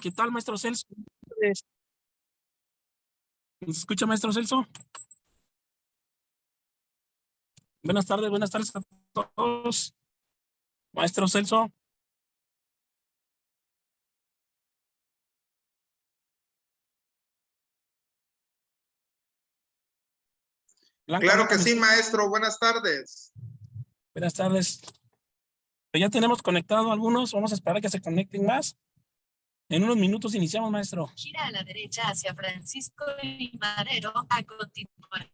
¿Qué tal, maestro Celso? ¿Nos escucha, maestro Celso? Buenas tardes a todos. Maestro Celso. Blanca, Claro Blanca, que sí, maestro. Buenas tardes. buenas tardes. Ya tenemos conectado algunos, vamos a esperar a que se conecten más. En unos minutos iniciamos, maestro. Gira a la derecha hacia Francisco y Madero a continuación.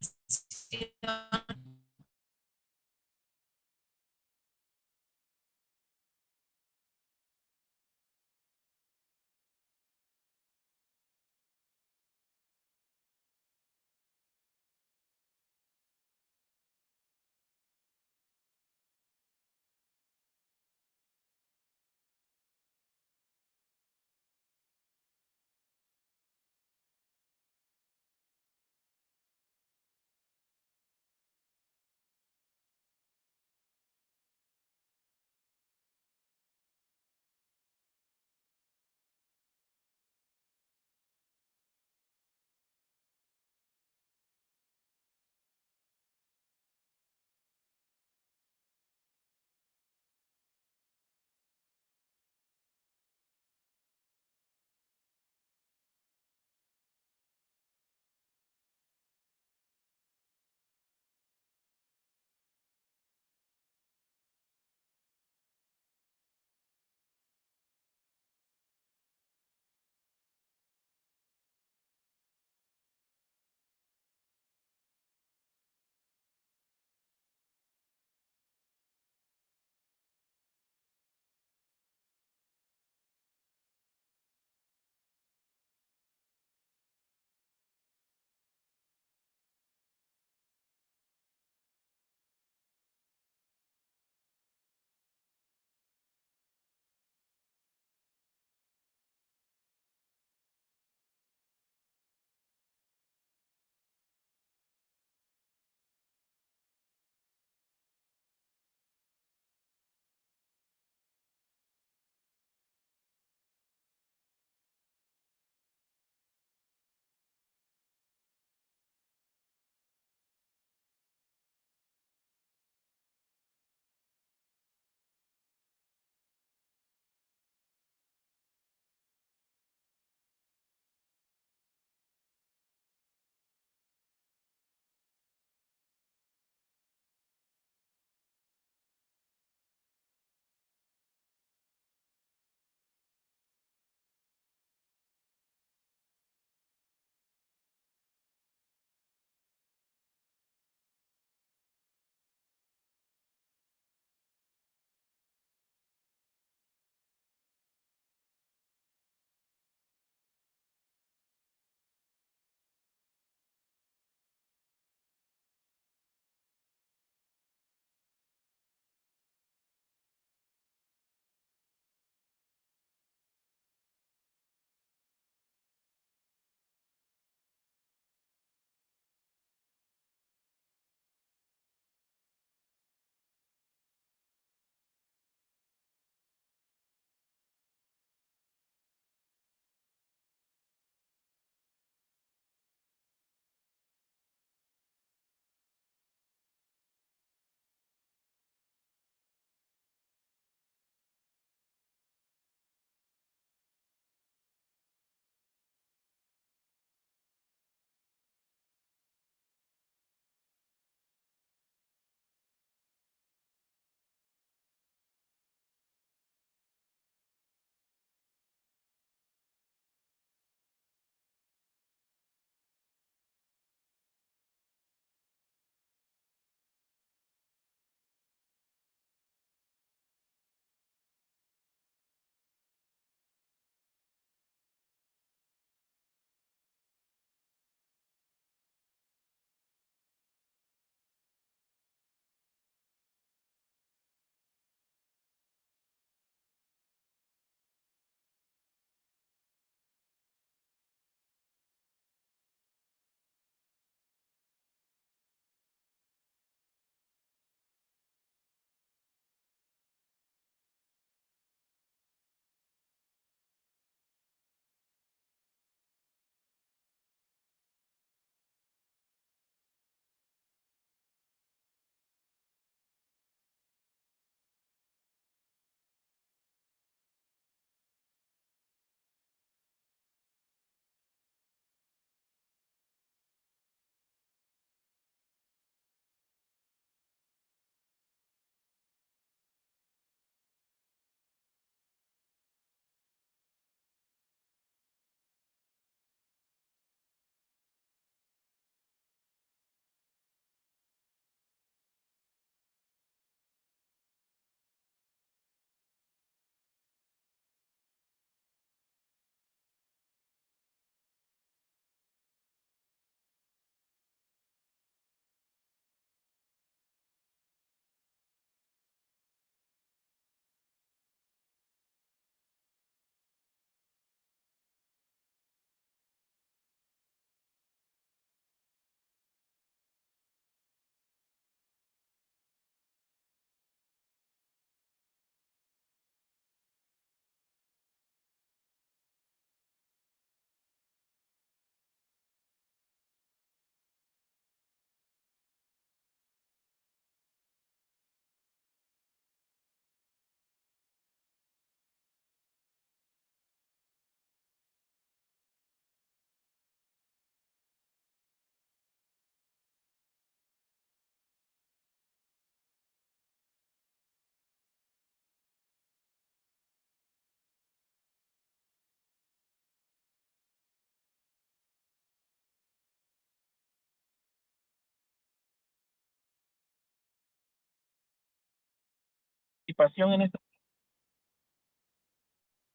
participación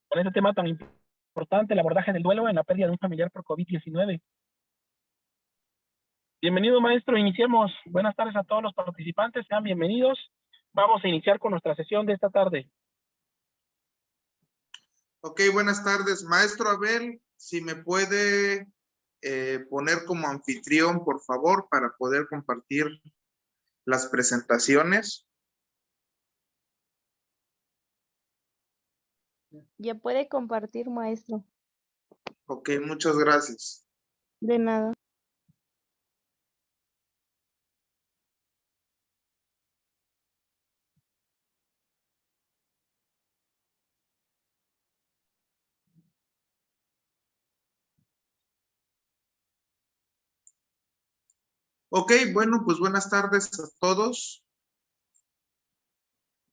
con este tema tan importante, el abordaje del duelo en la pérdida de un familiar por COVID-19. Bienvenido, maestro. Iniciemos. Buenas tardes a todos los participantes. Sean bienvenidos. Vamos a iniciar con nuestra sesión de esta tarde. Ok, buenas tardes. Maestro Abel, si me puede poner como anfitrión, por favor, para poder compartir las presentaciones. Ya puede compartir, maestro. Ok, muchas gracias. De nada. Ok, bueno, pues buenas tardes a todos.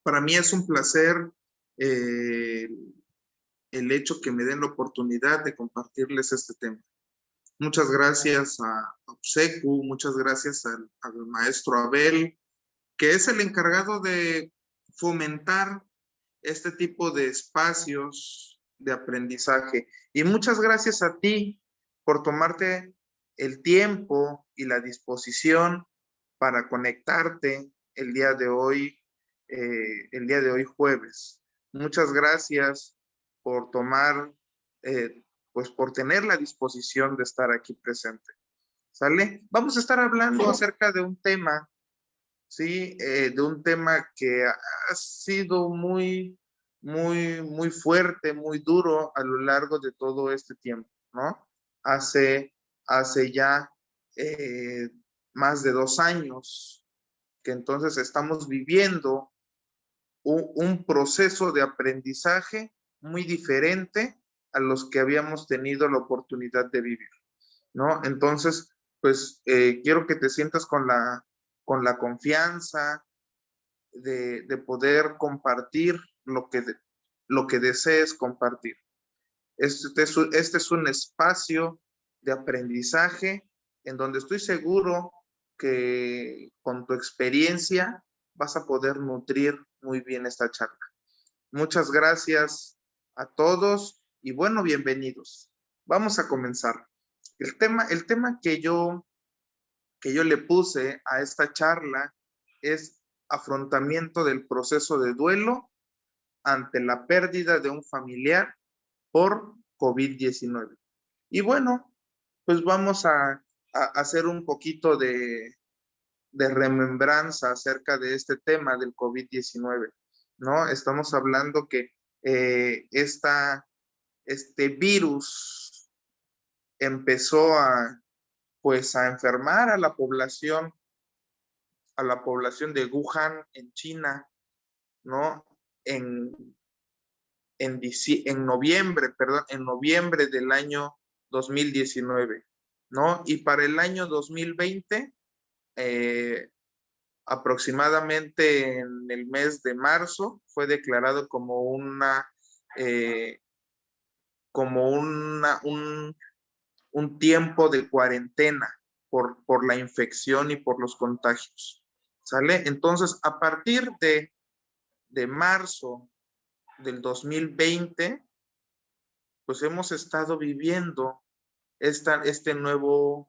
Para mí es un placer el hecho que me den la oportunidad de compartirles este tema. Muchas gracias a Obsecu, muchas gracias al maestro Abel, que es el encargado de fomentar este tipo de espacios de aprendizaje. Y muchas gracias a ti por tomarte el tiempo y la disposición para conectarte el día de hoy jueves. Muchas gracias por tomar, pues por tener la disposición de estar aquí presente. ¿Sale? Vamos a estar hablando acerca de un tema, ¿sí? De un tema que ha sido muy fuerte, muy duro a lo largo de todo este tiempo, ¿no? Hace ya más de 2 años que entonces estamos viviendo un proceso de aprendizaje muy diferente a los que habíamos tenido la oportunidad de vivir, ¿no? Entonces, pues quiero que te sientas con la confianza de poder compartir lo que desees compartir. Este es un espacio de aprendizaje en donde estoy seguro que con tu experiencia vas a poder nutrir muy bien esta charla. Muchas gracias a todos y bueno, bienvenidos. Vamos a comenzar. El tema que yo le puse a esta charla es afrontamiento del proceso de duelo ante la pérdida de un familiar por COVID-19. Y bueno, pues vamos a hacer un poquito de remembranza acerca de este tema del COVID-19, ¿no? Estamos hablando que este virus empezó pues a enfermar a la población de Wuhan en China, ¿no? En noviembre del año 2019, ¿no? Y para el año 2020, aproximadamente en el mes de marzo, fue declarado como un tiempo de cuarentena por la infección y por los contagios, ¿sale? Entonces, a partir de marzo del 2020, pues hemos estado viviendo esta nueva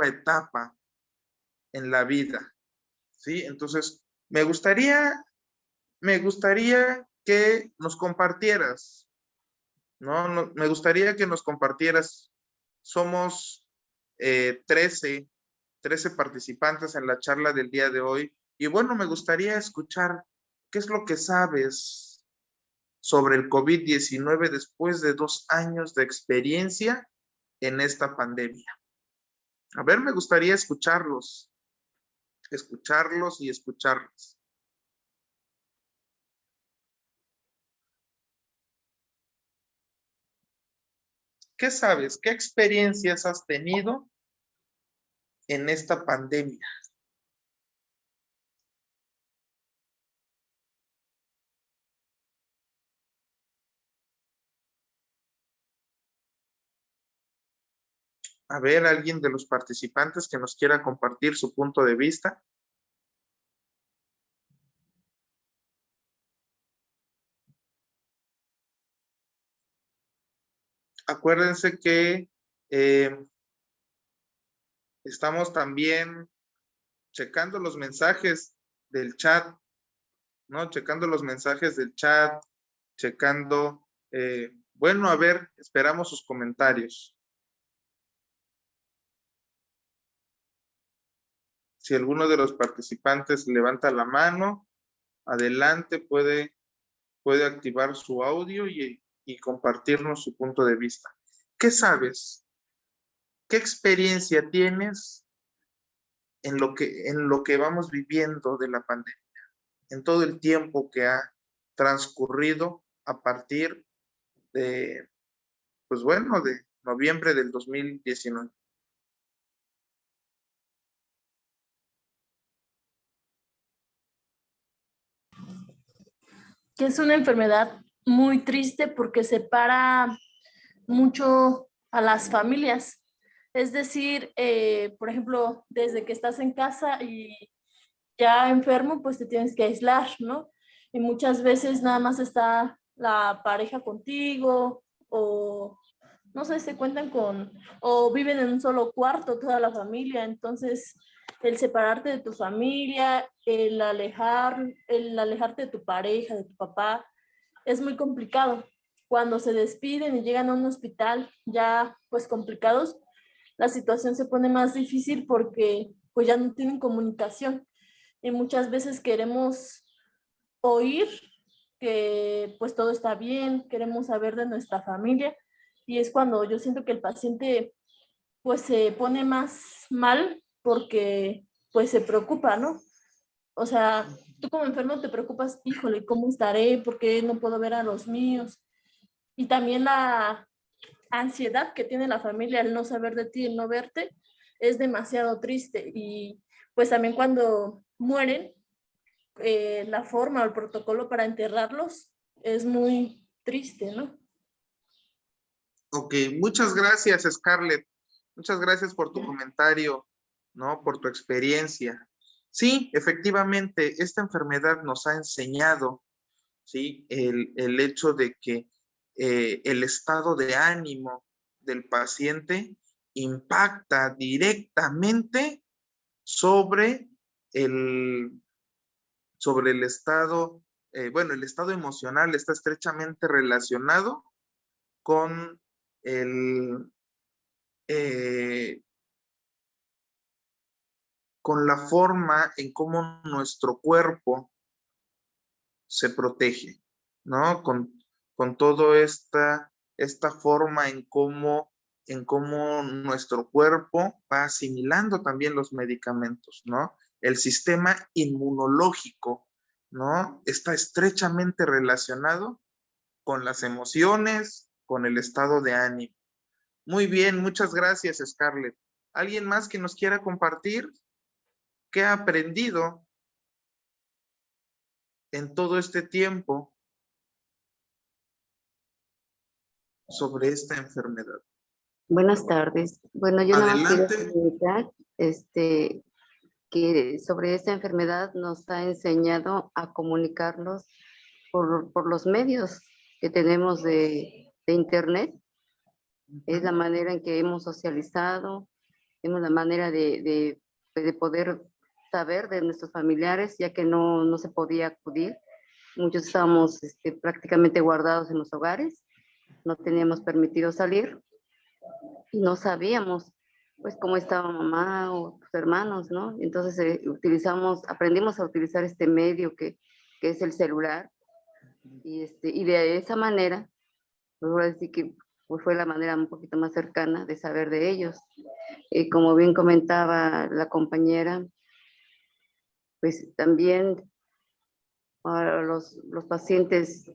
etapa en la vida, ¿sí? Entonces, me gustaría que nos compartieras, ¿no? Me gustaría que nos compartieras. Somos 13 participantes en la charla del día de hoy. Y bueno, me gustaría escuchar qué es lo que sabes sobre el COVID-19 después de 2 años de experiencia en esta pandemia. A ver, me gustaría escucharlos y escucharlas. ¿Qué sabes? ¿Qué experiencias has tenido en esta pandemia? A ver, alguien de los participantes que nos quiera compartir su punto de vista. acuérdense que estamos también checando los mensajes del chat, ¿no? Checando los mensajes del chat, checando, bueno, a ver, esperamos sus comentarios. Si alguno de los participantes levanta la mano, adelante, puede activar su audio y compartirnos su punto de vista. ¿Qué sabes? ¿Qué experiencia tienes en lo que vamos viviendo de la pandemia? En todo el tiempo que ha transcurrido a partir de, pues bueno, de noviembre del 2019. Que es una enfermedad muy triste porque separa mucho a las familias. Es decir, por ejemplo, desde que estás en casa y ya enfermo, pues te tienes que aislar, ¿no? Y muchas veces nada más está la pareja contigo o no sé, se cuentan con, o viven en un solo cuarto toda la familia, entonces el separarte de tu familia, el alejarte de tu pareja, de tu papá, es muy complicado. Cuando se despiden y llegan a un hospital ya pues complicados, la situación se pone más difícil porque pues ya no tienen comunicación y muchas veces queremos oír que pues todo está bien, queremos saber de nuestra familia y es cuando yo siento que el paciente pues se pone más mal porque pues se preocupa, ¿no? O sea, tú como enfermo te preocupas, híjole, ¿cómo estaré? ¿Por qué no puedo ver a los míos? Y también la ansiedad que tiene la familia al no saber de ti, el no verte, es demasiado triste. Y pues también cuando mueren, la forma o el protocolo para enterrarlos es muy triste, ¿no? Ok, muchas gracias, Scarlett. Muchas gracias por tu comentario, ¿no? Por tu experiencia. Sí, efectivamente, esta enfermedad nos ha enseñado, ¿sí? El hecho de que el estado de ánimo del paciente impacta directamente sobre el, sobre el estado, bueno, el estado emocional está estrechamente relacionado con el, eh, con la forma en cómo nuestro cuerpo se protege, ¿no? Con toda esta forma en cómo nuestro cuerpo va asimilando también los medicamentos, ¿no? El sistema inmunológico, ¿no? Está estrechamente relacionado con las emociones, con el estado de ánimo. Muy bien, muchas gracias, Scarlett. ¿Alguien más que nos quiera compartir qué ha aprendido en todo este tiempo sobre esta enfermedad? Buenas tardes. Bueno, yo nada más quería Adelante. comunicar que sobre esta enfermedad nos ha enseñado a comunicarnos por los medios que tenemos de internet. Es la manera en que hemos socializado, es la manera de poder saber de nuestros familiares, ya que no se podía acudir. Muchos estábamos prácticamente guardados en los hogares, no teníamos permitido salir y no sabíamos pues cómo estaba mamá o tus hermanos, ¿no? Entonces aprendimos a utilizar este medio que es el celular y de esa manera, pues voy a decir que pues, fue la manera un poquito más cercana de saber de ellos. Como bien comentaba la compañera, pues también los pacientes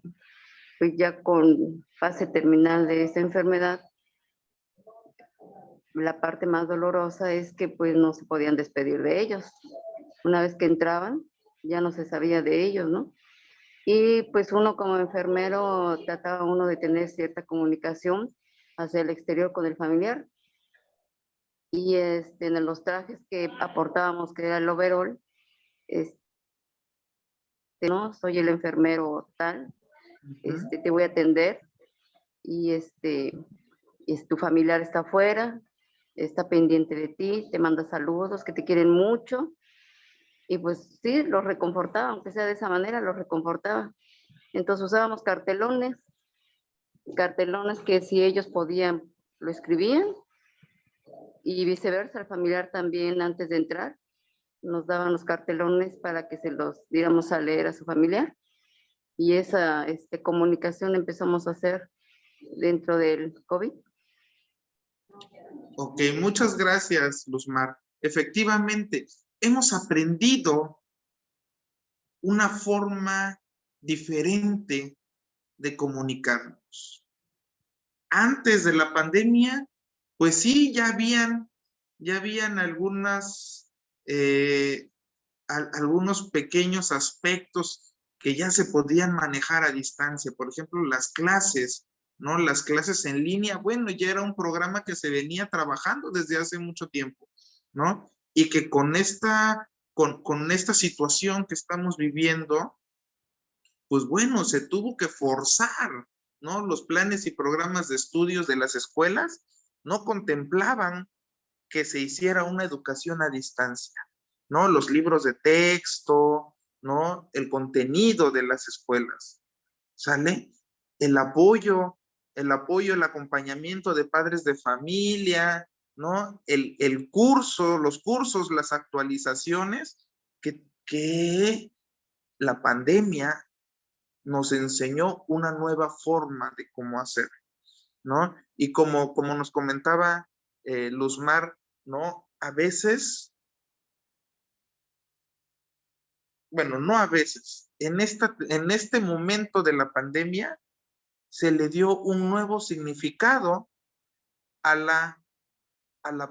pues ya con fase terminal de esta enfermedad, la parte más dolorosa es que pues no se podían despedir de ellos. Una vez que entraban, ya no se sabía de ellos, ¿no? Y pues uno como enfermero trataba uno de tener cierta comunicación hacia el exterior con el familiar. Y en los trajes que aportábamos, que era el overall, no, soy el enfermero tal, te voy a atender y y tu familiar está afuera, está pendiente de ti, te manda saludos, que te quieren mucho. Y pues sí, los reconfortaba, aunque sea de esa manera, los reconfortaba. Entonces usábamos cartelones que si ellos podían, lo escribían, y viceversa, el familiar también antes de entrar nos daban los cartelones para que se los diéramos a leer a su familiar. Y esa comunicación empezamos a hacer dentro del COVID. Ok, muchas gracias, Luzmar. Efectivamente, hemos aprendido una forma diferente de comunicarnos. Antes de la pandemia, pues sí, ya habían algunos pequeños aspectos que ya se podían manejar a distancia. Por ejemplo, las clases, ¿no? Las clases en línea, bueno, ya era un programa que se venía trabajando desde hace mucho tiempo, ¿no? Y que con esta situación que estamos viviendo, pues bueno, se tuvo que forzar, ¿no? Los planes y programas de estudios de las escuelas no contemplaban que se hiciera una educación a distancia, ¿no? Los libros de texto, ¿no? El contenido de las escuelas, ¿sale? El apoyo, el acompañamiento de padres de familia, ¿no? El curso, los cursos, las actualizaciones que la pandemia nos enseñó una nueva forma de cómo hacer, ¿no? Y como nos comentaba Luzmar, ¿no? A veces, bueno, no a veces, en este momento de la pandemia se le dio un nuevo significado a la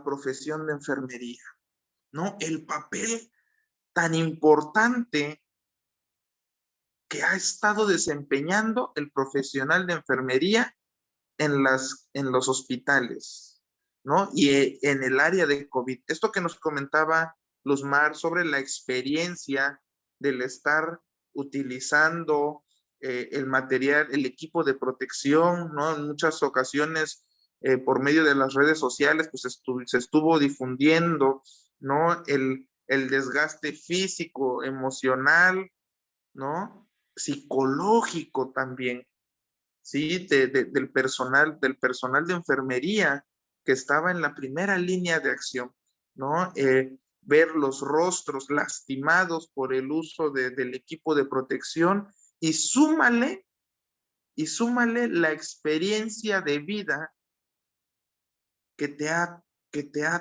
profesión de enfermería, ¿no? El papel tan importante que ha estado desempeñando el profesional de enfermería en los hospitales, ¿no? Y en el área de COVID. Esto que nos comentaba Luzmar sobre la experiencia del estar utilizando el material, el equipo de protección, ¿no? En muchas ocasiones, por medio de las redes sociales, pues se estuvo difundiendo, ¿no? El desgaste físico, emocional, ¿no? Psicológico también, ¿sí? Del personal de enfermería que estaba en la primera línea de acción, ¿no? Ver los rostros lastimados por el uso del equipo de protección y súmale la experiencia de vida que te ha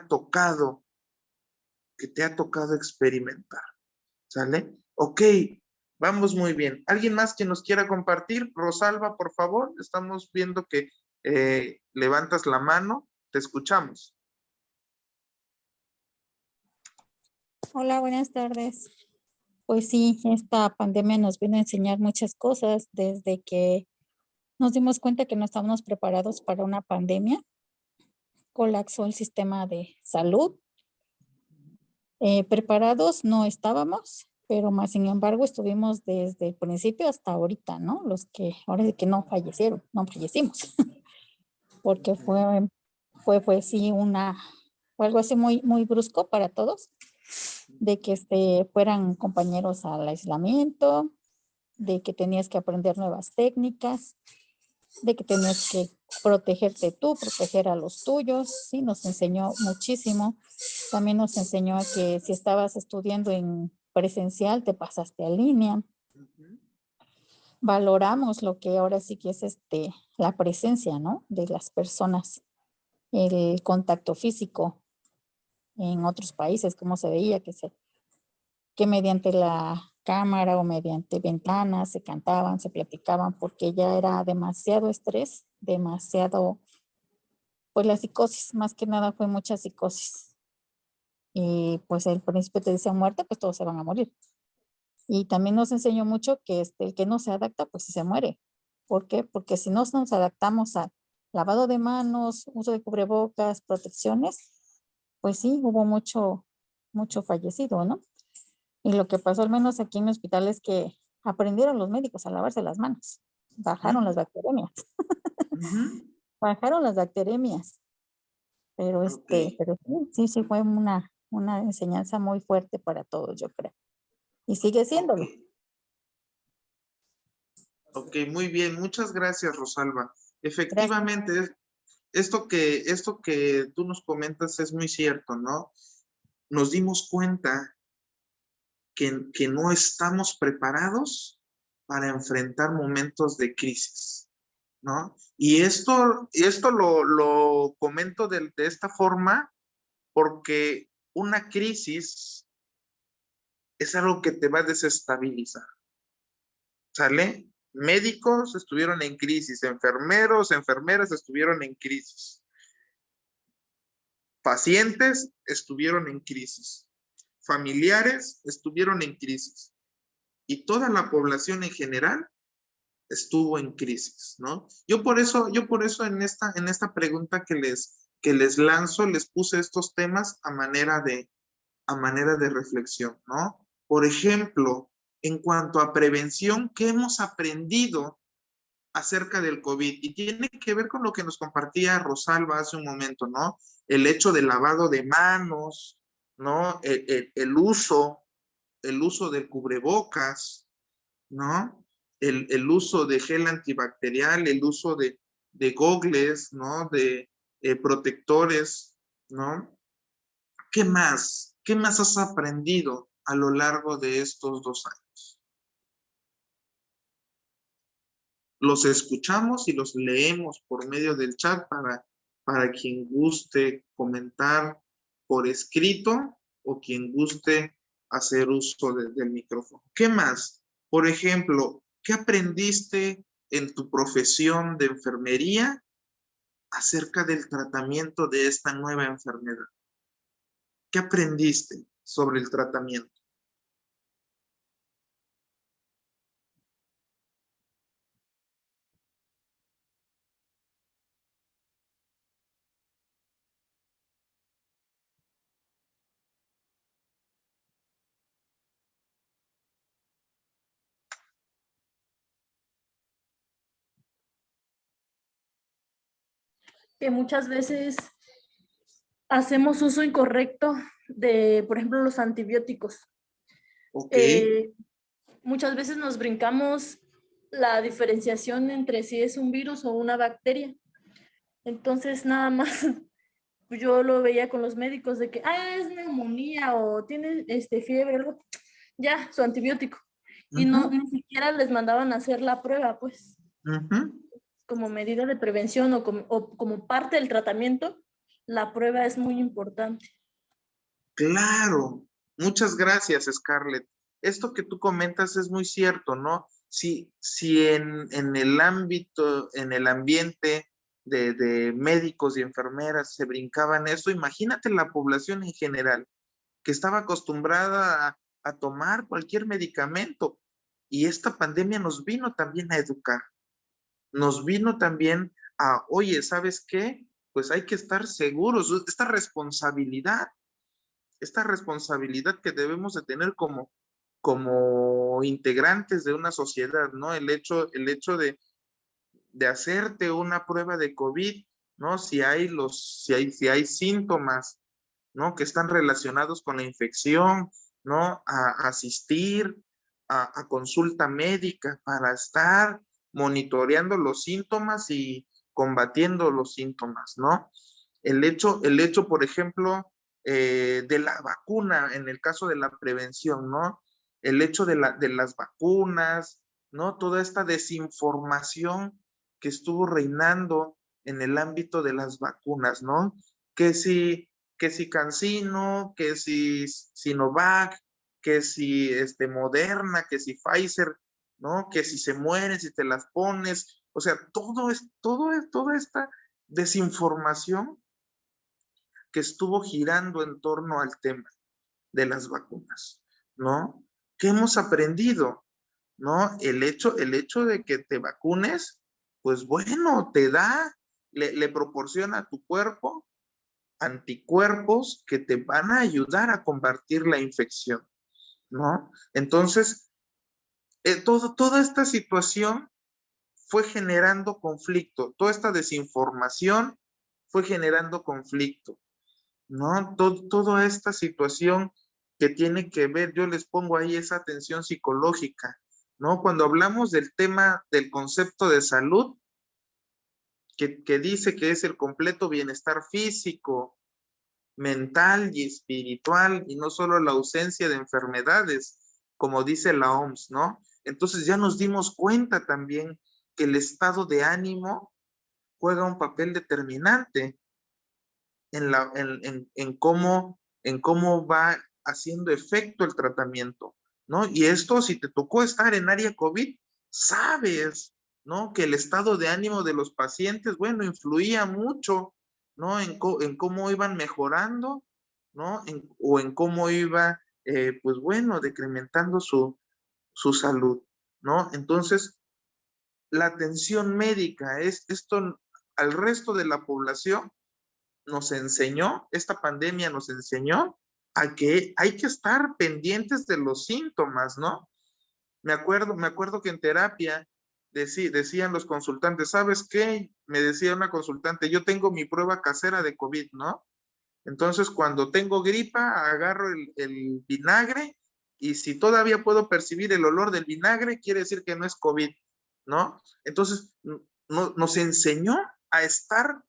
tocado experimentar, ¿sale? Ok, vamos muy bien. ¿Alguien más que nos quiera compartir? Rosalba, por favor. Estamos viendo que levantas la mano. Te escuchamos. Hola, buenas tardes. Pues sí, esta pandemia nos vino a enseñar muchas cosas desde que nos dimos cuenta que no estábamos preparados para una pandemia. Colapsó el sistema de salud. Preparados no estábamos, pero más sin embargo estuvimos desde el principio hasta ahorita, ¿no? Los que ahora sí que no fallecimos, porque fue sí fue algo así muy, muy brusco para todos, de que fueran compañeros al aislamiento, de que tenías que aprender nuevas técnicas, de que tenías que protegerte tú, proteger a los tuyos, sí, nos enseñó muchísimo. También nos enseñó a que si estabas estudiando en presencial, te pasaste a línea. Valoramos lo que ahora sí que es la presencia, ¿no? De las personas, el contacto físico en otros países, como se veía que mediante la cámara o mediante ventanas se cantaban, se platicaban, porque ya era demasiado estrés, demasiado, pues la psicosis, más que nada fue mucha psicosis. Y pues al principio te decían muerte, pues todos se van a morir. Y también nos enseñó mucho que el que no se adapta, pues sí se muere. ¿Por qué? Porque si no nos adaptamos al lavado de manos, uso de cubrebocas, protecciones, pues sí, hubo mucho fallecido, ¿no? Y lo que pasó al menos aquí en mi hospital es que aprendieron los médicos a lavarse las manos. Bajaron las bacterias. bajaron las bacteremias, pero Ok. pero sí fue una enseñanza muy fuerte para todos, yo creo. Y sigue siéndolo. Ok, muy bien. Muchas gracias, Rosalba. Gracias. Efectivamente, esto que tú nos comentas es muy cierto, ¿no? Nos dimos cuenta que no estamos preparados para enfrentar momentos de crisis, ¿no? Y esto lo comento de esta forma porque una crisis es algo que te va a desestabilizar, ¿sale? Médicos estuvieron en crisis, enfermeros, enfermeras estuvieron en crisis, pacientes estuvieron en crisis, familiares estuvieron en crisis y toda la población en general estuvo en crisis, ¿no? Yo por eso en esta pregunta que les lanzo, les puse estos temas a manera de reflexión, ¿no? Por ejemplo, en cuanto a prevención, ¿qué hemos aprendido acerca del COVID? Y tiene que ver con lo que nos compartía Rosalba hace un momento, ¿no? El hecho del lavado de manos, ¿no? El uso del cubrebocas, ¿no? El uso de gel antibacterial, el uso de gogles, ¿no? De protectores, ¿no? ¿Qué más? ¿Qué más has aprendido a lo largo de estos 2 años? Los escuchamos y los leemos por medio del chat para quien guste comentar por escrito o quien guste hacer uso del micrófono. ¿Qué más? Por ejemplo, ¿qué aprendiste en tu profesión de enfermería acerca del tratamiento de esta nueva enfermedad? ¿Qué aprendiste sobre el tratamiento? Que muchas veces hacemos uso incorrecto de, por ejemplo, los antibióticos. Ok, Muchas veces nos brincamos la diferenciación entre si es un virus o una bacteria. Entonces, nada más yo lo veía con los médicos de que, es neumonía o tiene fiebre, algo, ya, su antibiótico. Y no, ni siquiera les mandaban a hacer la prueba, pues, como medida de prevención o como parte del tratamiento, la prueba es muy importante. claro. Muchas gracias, Scarlett. Esto que tú comentas es muy cierto, ¿no? Si en el ámbito, en el ambiente de médicos y enfermeras se brincaban eso, imagínate la población en general que estaba acostumbrada a tomar cualquier medicamento. Y esta pandemia nos vino también a educar, nos vino también a, oye, ¿sabes qué? Pues hay que estar seguros, esta responsabilidad que debemos de tener como integrantes de una sociedad, ¿no? El hecho de hacerte una prueba de COVID, ¿no? Si hay síntomas, ¿no? Que están relacionados con la infección, ¿no? A asistir a consulta médica para estar monitoreando los síntomas y combatiendo los síntomas, ¿no? El hecho, por ejemplo, de la vacuna, en el caso de la prevención, ¿no? El hecho de las vacunas, ¿no? Toda esta desinformación que estuvo reinando en el ámbito de las vacunas, ¿no? Que si CanSino, que si Sinovac, que si Moderna, que si Pfizer, ¿no? Que si se mueren, si te las pones, o sea, toda esta desinformación que estuvo girando en torno al tema de las vacunas, ¿no? ¿Qué hemos aprendido? ¿No? El hecho de que te vacunes, pues bueno, le proporciona a tu cuerpo anticuerpos que te van a ayudar a combatir la infección, ¿no? Entonces, toda esta situación fue generando conflicto. Toda esta desinformación fue generando conflicto, ¿no? Toda esta situación que tiene que ver, yo les pongo ahí esa tensión psicológica, ¿no? Cuando hablamos del tema del concepto de salud, que dice que es el completo bienestar físico, mental y espiritual, y no solo la ausencia de enfermedades, como dice la OMS, ¿no? Entonces ya nos dimos cuenta también que el estado de ánimo juega un papel determinante en cómo va haciendo efecto el tratamiento, ¿no? Y esto, si te tocó estar en área COVID, sabes, ¿no? Que el estado de ánimo de los pacientes, bueno, influía mucho, ¿no? En cómo iban mejorando, ¿no? O en cómo iba, pues bueno, decrementando su salud, ¿no? Entonces, la atención médica es esto al resto de la población nos enseñó, esta pandemia nos enseñó a que hay que estar pendientes de los síntomas, ¿no? Me acuerdo que en terapia decían los consultantes, ¿sabes qué? Me decía una consultante, yo tengo mi prueba casera de COVID, ¿no? Entonces, cuando tengo gripa, agarro el vinagre y si todavía puedo percibir el olor del vinagre, quiere decir que no es COVID, ¿no? Entonces, nos enseñó a estar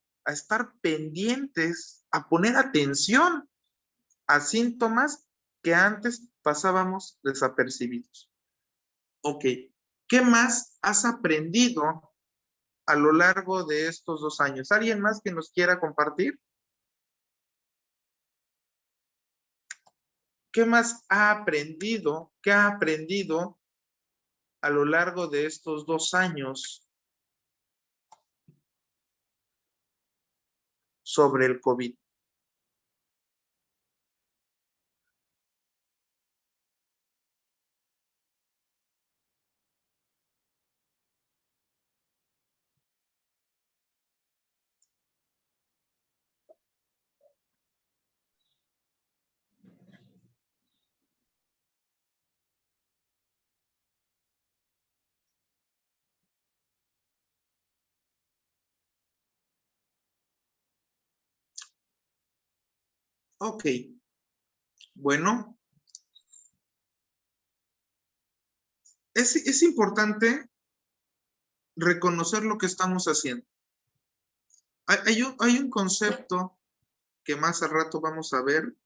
pendientes, a poner atención a síntomas que antes pasábamos desapercibidos. Ok, ¿qué más has aprendido a lo largo de estos 2 años? ¿Alguien más que nos quiera compartir? ¿Qué más ha aprendido? ¿Qué ha aprendido a lo largo de estos 2 años sobre el COVID? Ok, bueno, es importante reconocer lo que estamos haciendo. Hay un concepto que más al rato vamos a ver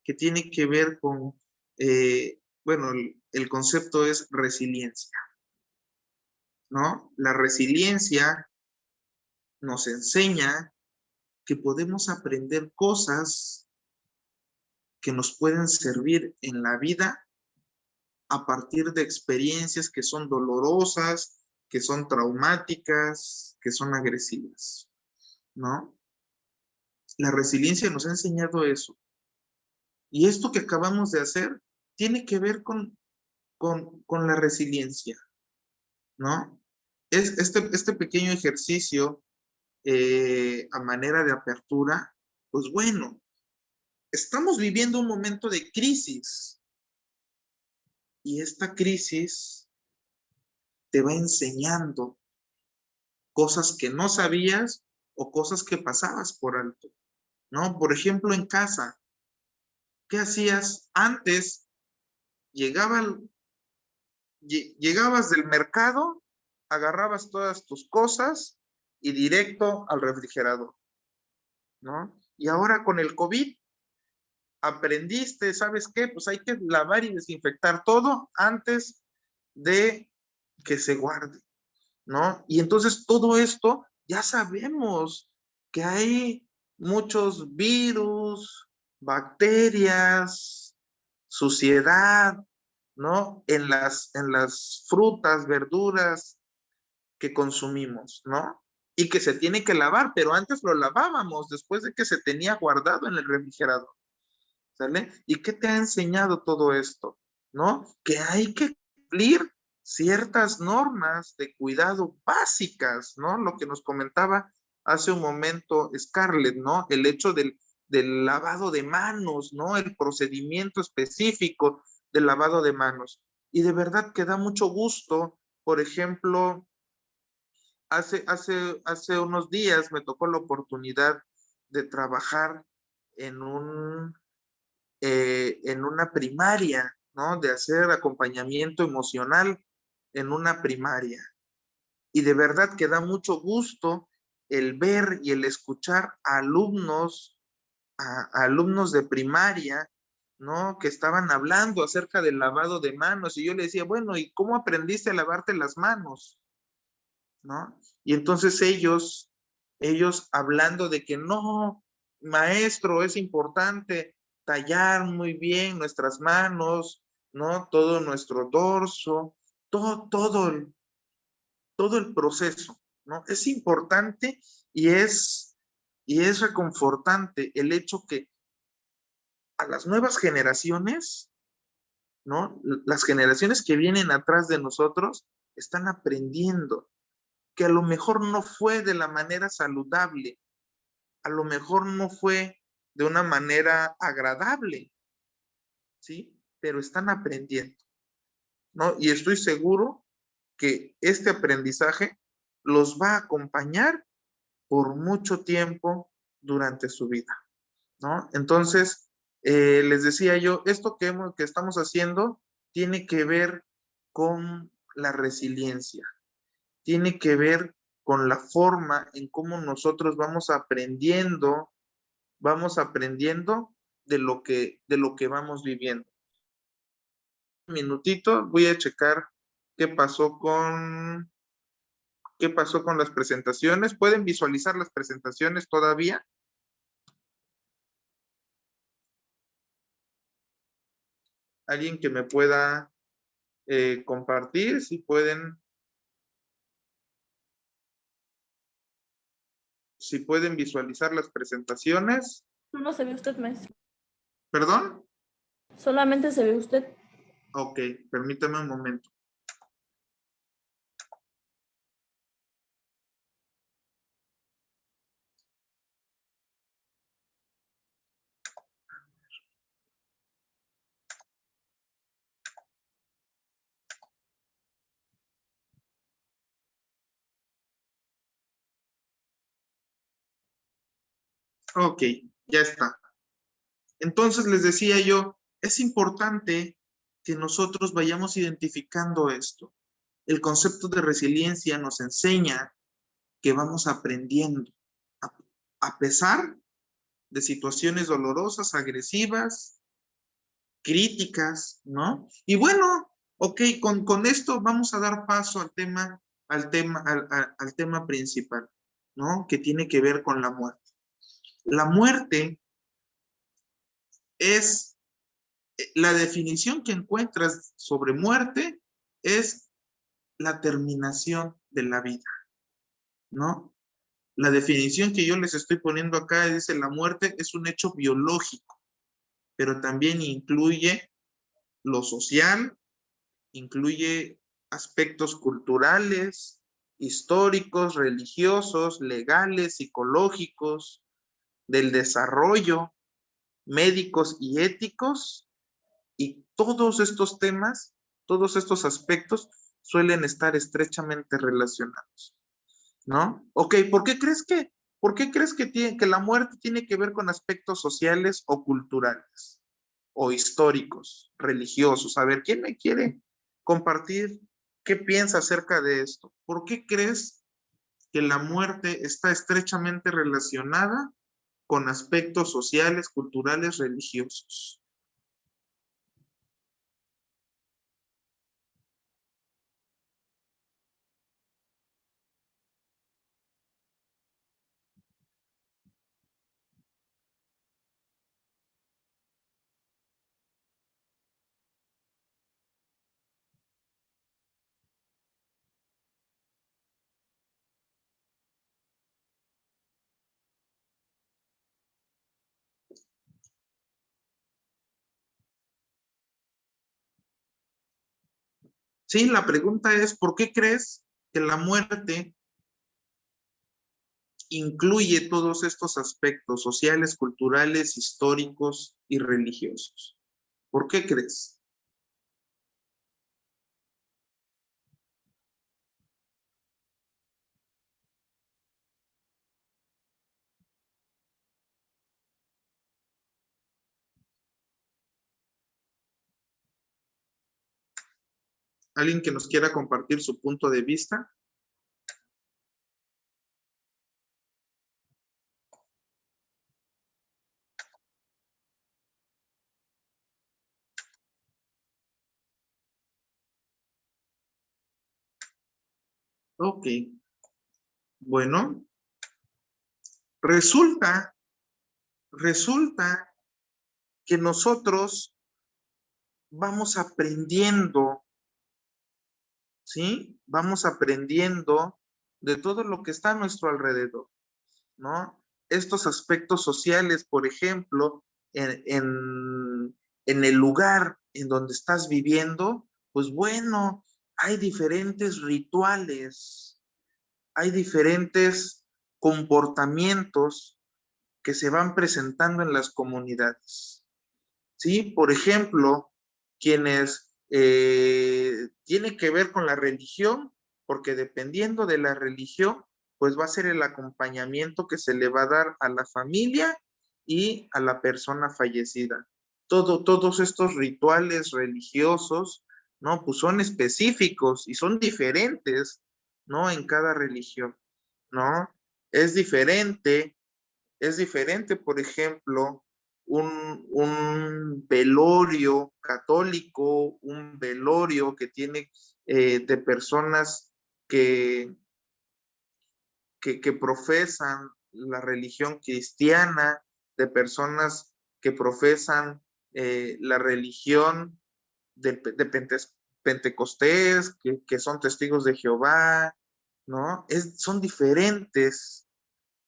que tiene que ver con, bueno, el concepto es resiliencia, ¿no? La resiliencia nos enseña que podemos aprender cosas que nos pueden servir en la vida a partir de experiencias que son dolorosas, que son traumáticas, que son agresivas, ¿no? La resiliencia nos ha enseñado eso. Y esto que acabamos de hacer tiene que ver con la resiliencia, ¿no? Este pequeño ejercicio a manera de apertura, pues bueno, estamos viviendo un momento de crisis y esta crisis te va enseñando cosas que no sabías o cosas que pasabas por alto, ¿no? Por ejemplo, en casa, ¿qué hacías antes? Llegabas del mercado, agarrabas todas tus cosas y directo al refrigerador, ¿no? Y ahora con el COVID aprendiste, ¿sabes qué? Pues hay que lavar y desinfectar todo antes de que se guarde, ¿no? Y entonces todo esto ya sabemos que hay muchos virus, bacterias, suciedad, ¿no? En las frutas, verduras que consumimos, ¿no? Y que se tiene que lavar, pero antes lo lavábamos después de que se tenía guardado en el refrigerador, ¿sale? ¿Y qué te ha enseñado todo esto? ¿No? Que hay que cumplir ciertas normas de cuidado básicas, ¿no? Lo que nos comentaba hace un momento Scarlett, ¿no? El hecho del lavado de manos, ¿no? El procedimiento específico del lavado de manos. Y de verdad que da mucho gusto, por ejemplo, hace unos días me tocó la oportunidad de trabajar en en una primaria, ¿no? De hacer acompañamiento emocional en una primaria. Y de verdad que da mucho gusto el ver y el escuchar a alumnos de primaria, ¿no? Que estaban hablando acerca del lavado de manos y yo le decía, bueno, ¿y cómo aprendiste a lavarte las manos? ¿No? Y entonces ellos hablando de que no, maestro, es importante tallar muy bien nuestras manos, ¿no? Todo nuestro dorso, todo el proceso, ¿no? Es importante y es reconfortante el hecho que a las nuevas generaciones, ¿no? Las generaciones que vienen atrás de nosotros están aprendiendo que a lo mejor no fue de la manera saludable, a lo mejor no fue de una manera agradable, ¿sí? Pero están aprendiendo, ¿no? Y estoy seguro que este aprendizaje los va a acompañar por mucho tiempo durante su vida, ¿no? Entonces, les decía yo, esto que estamos haciendo tiene que ver con la resiliencia, tiene que ver con la forma en cómo nosotros vamos aprendiendo de lo que vamos viviendo. Un minutito, voy a checar qué pasó con las presentaciones. ¿Pueden visualizar las presentaciones todavía? ¿Alguien que me pueda compartir? Si pueden visualizar las presentaciones. No se ve usted, maestro. ¿Perdón? Solamente se ve usted. Ok, permítame un momento. Ok, ya está. Entonces les decía yo, es importante que nosotros vayamos identificando esto. El concepto de resiliencia nos enseña que vamos aprendiendo a, a pesar de situaciones dolorosas, agresivas, críticas, ¿no? Y bueno, ok, con esto vamos a dar paso al tema principal, ¿no? Que tiene que ver con la muerte. La muerte es, la definición que encuentras sobre muerte es la terminación de la vida, ¿no? La definición que yo les estoy poniendo acá dice la muerte es un hecho biológico, pero también incluye lo social, incluye aspectos culturales, históricos, religiosos, legales, psicológicos, del desarrollo, médicos y éticos, y todos estos temas, todos estos aspectos suelen estar estrechamente relacionados, ¿no? Ok, ¿por qué crees que la muerte tiene que ver con aspectos sociales o culturales? O históricos, religiosos. A ver, ¿quién me quiere compartir qué piensa acerca de esto? ¿Por qué crees que la muerte está estrechamente relacionada con aspectos sociales, culturales, religiosos? Sí, la pregunta es, ¿por qué crees que la muerte incluye todos estos aspectos sociales, culturales, históricos y religiosos? ¿Por qué crees? ¿Alguien que nos quiera compartir su punto de vista? Ok. Bueno, resulta que nosotros vamos aprendiendo, ¿sí? Vamos aprendiendo de todo lo que está a nuestro alrededor, ¿no? Estos aspectos sociales, por ejemplo, en el lugar en donde estás viviendo, pues bueno, hay diferentes rituales, hay diferentes comportamientos que se van presentando en las comunidades, ¿sí? Por ejemplo, quienes tiene que ver con la religión, porque dependiendo de la religión, pues va a ser el acompañamiento que se le va a dar a la familia y a la persona fallecida. Todos estos rituales religiosos, ¿no? Pues son específicos y son diferentes, ¿no? En cada religión, ¿no? Es diferente, por ejemplo, un velorio católico, un velorio que tiene de personas que profesan la religión cristiana, de personas que profesan la religión de Pentecostés, que son testigos de Jehová, ¿no? Son diferentes.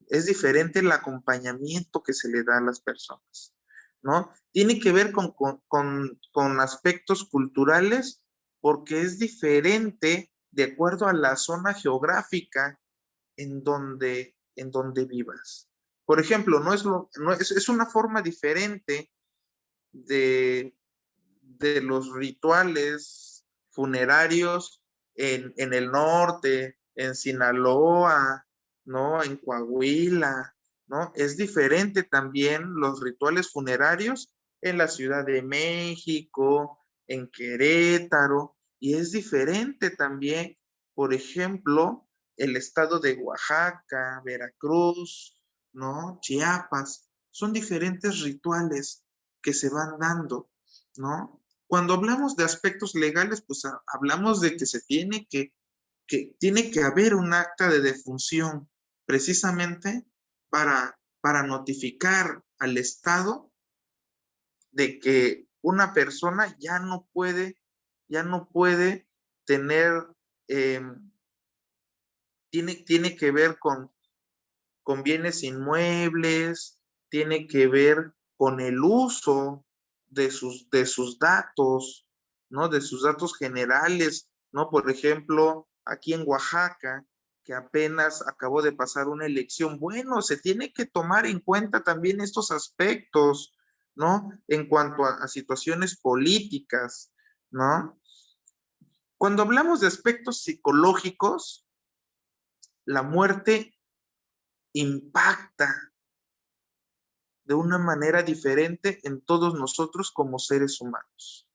Es diferente el acompañamiento que se le da a las personas, ¿no? Tiene que ver con aspectos culturales porque es diferente de acuerdo a la zona geográfica en donde vivas. Por ejemplo, es una forma diferente de los rituales funerarios en el norte, en Sinaloa, ¿no? En Coahuila, ¿no? Es diferente también los rituales funerarios en la Ciudad de México, en Querétaro, y es diferente también, por ejemplo, el estado de Oaxaca, Veracruz, ¿no? Chiapas. Son diferentes rituales que se van dando, ¿no? Cuando hablamos de aspectos legales, pues hablamos de que tiene que haber un acta de defunción precisamente para notificar al Estado de que una persona ya no puede tener, eh, tiene que ver con bienes inmuebles, tiene que ver con el uso de sus datos, ¿no? De sus datos generales, ¿no? Por ejemplo, aquí en Oaxaca, que apenas acabó de pasar una elección, bueno, se tiene que tomar en cuenta también estos aspectos, ¿no? En cuanto a situaciones políticas, ¿no? Cuando hablamos de aspectos psicológicos, la muerte impacta de una manera diferente en todos nosotros como seres humanos,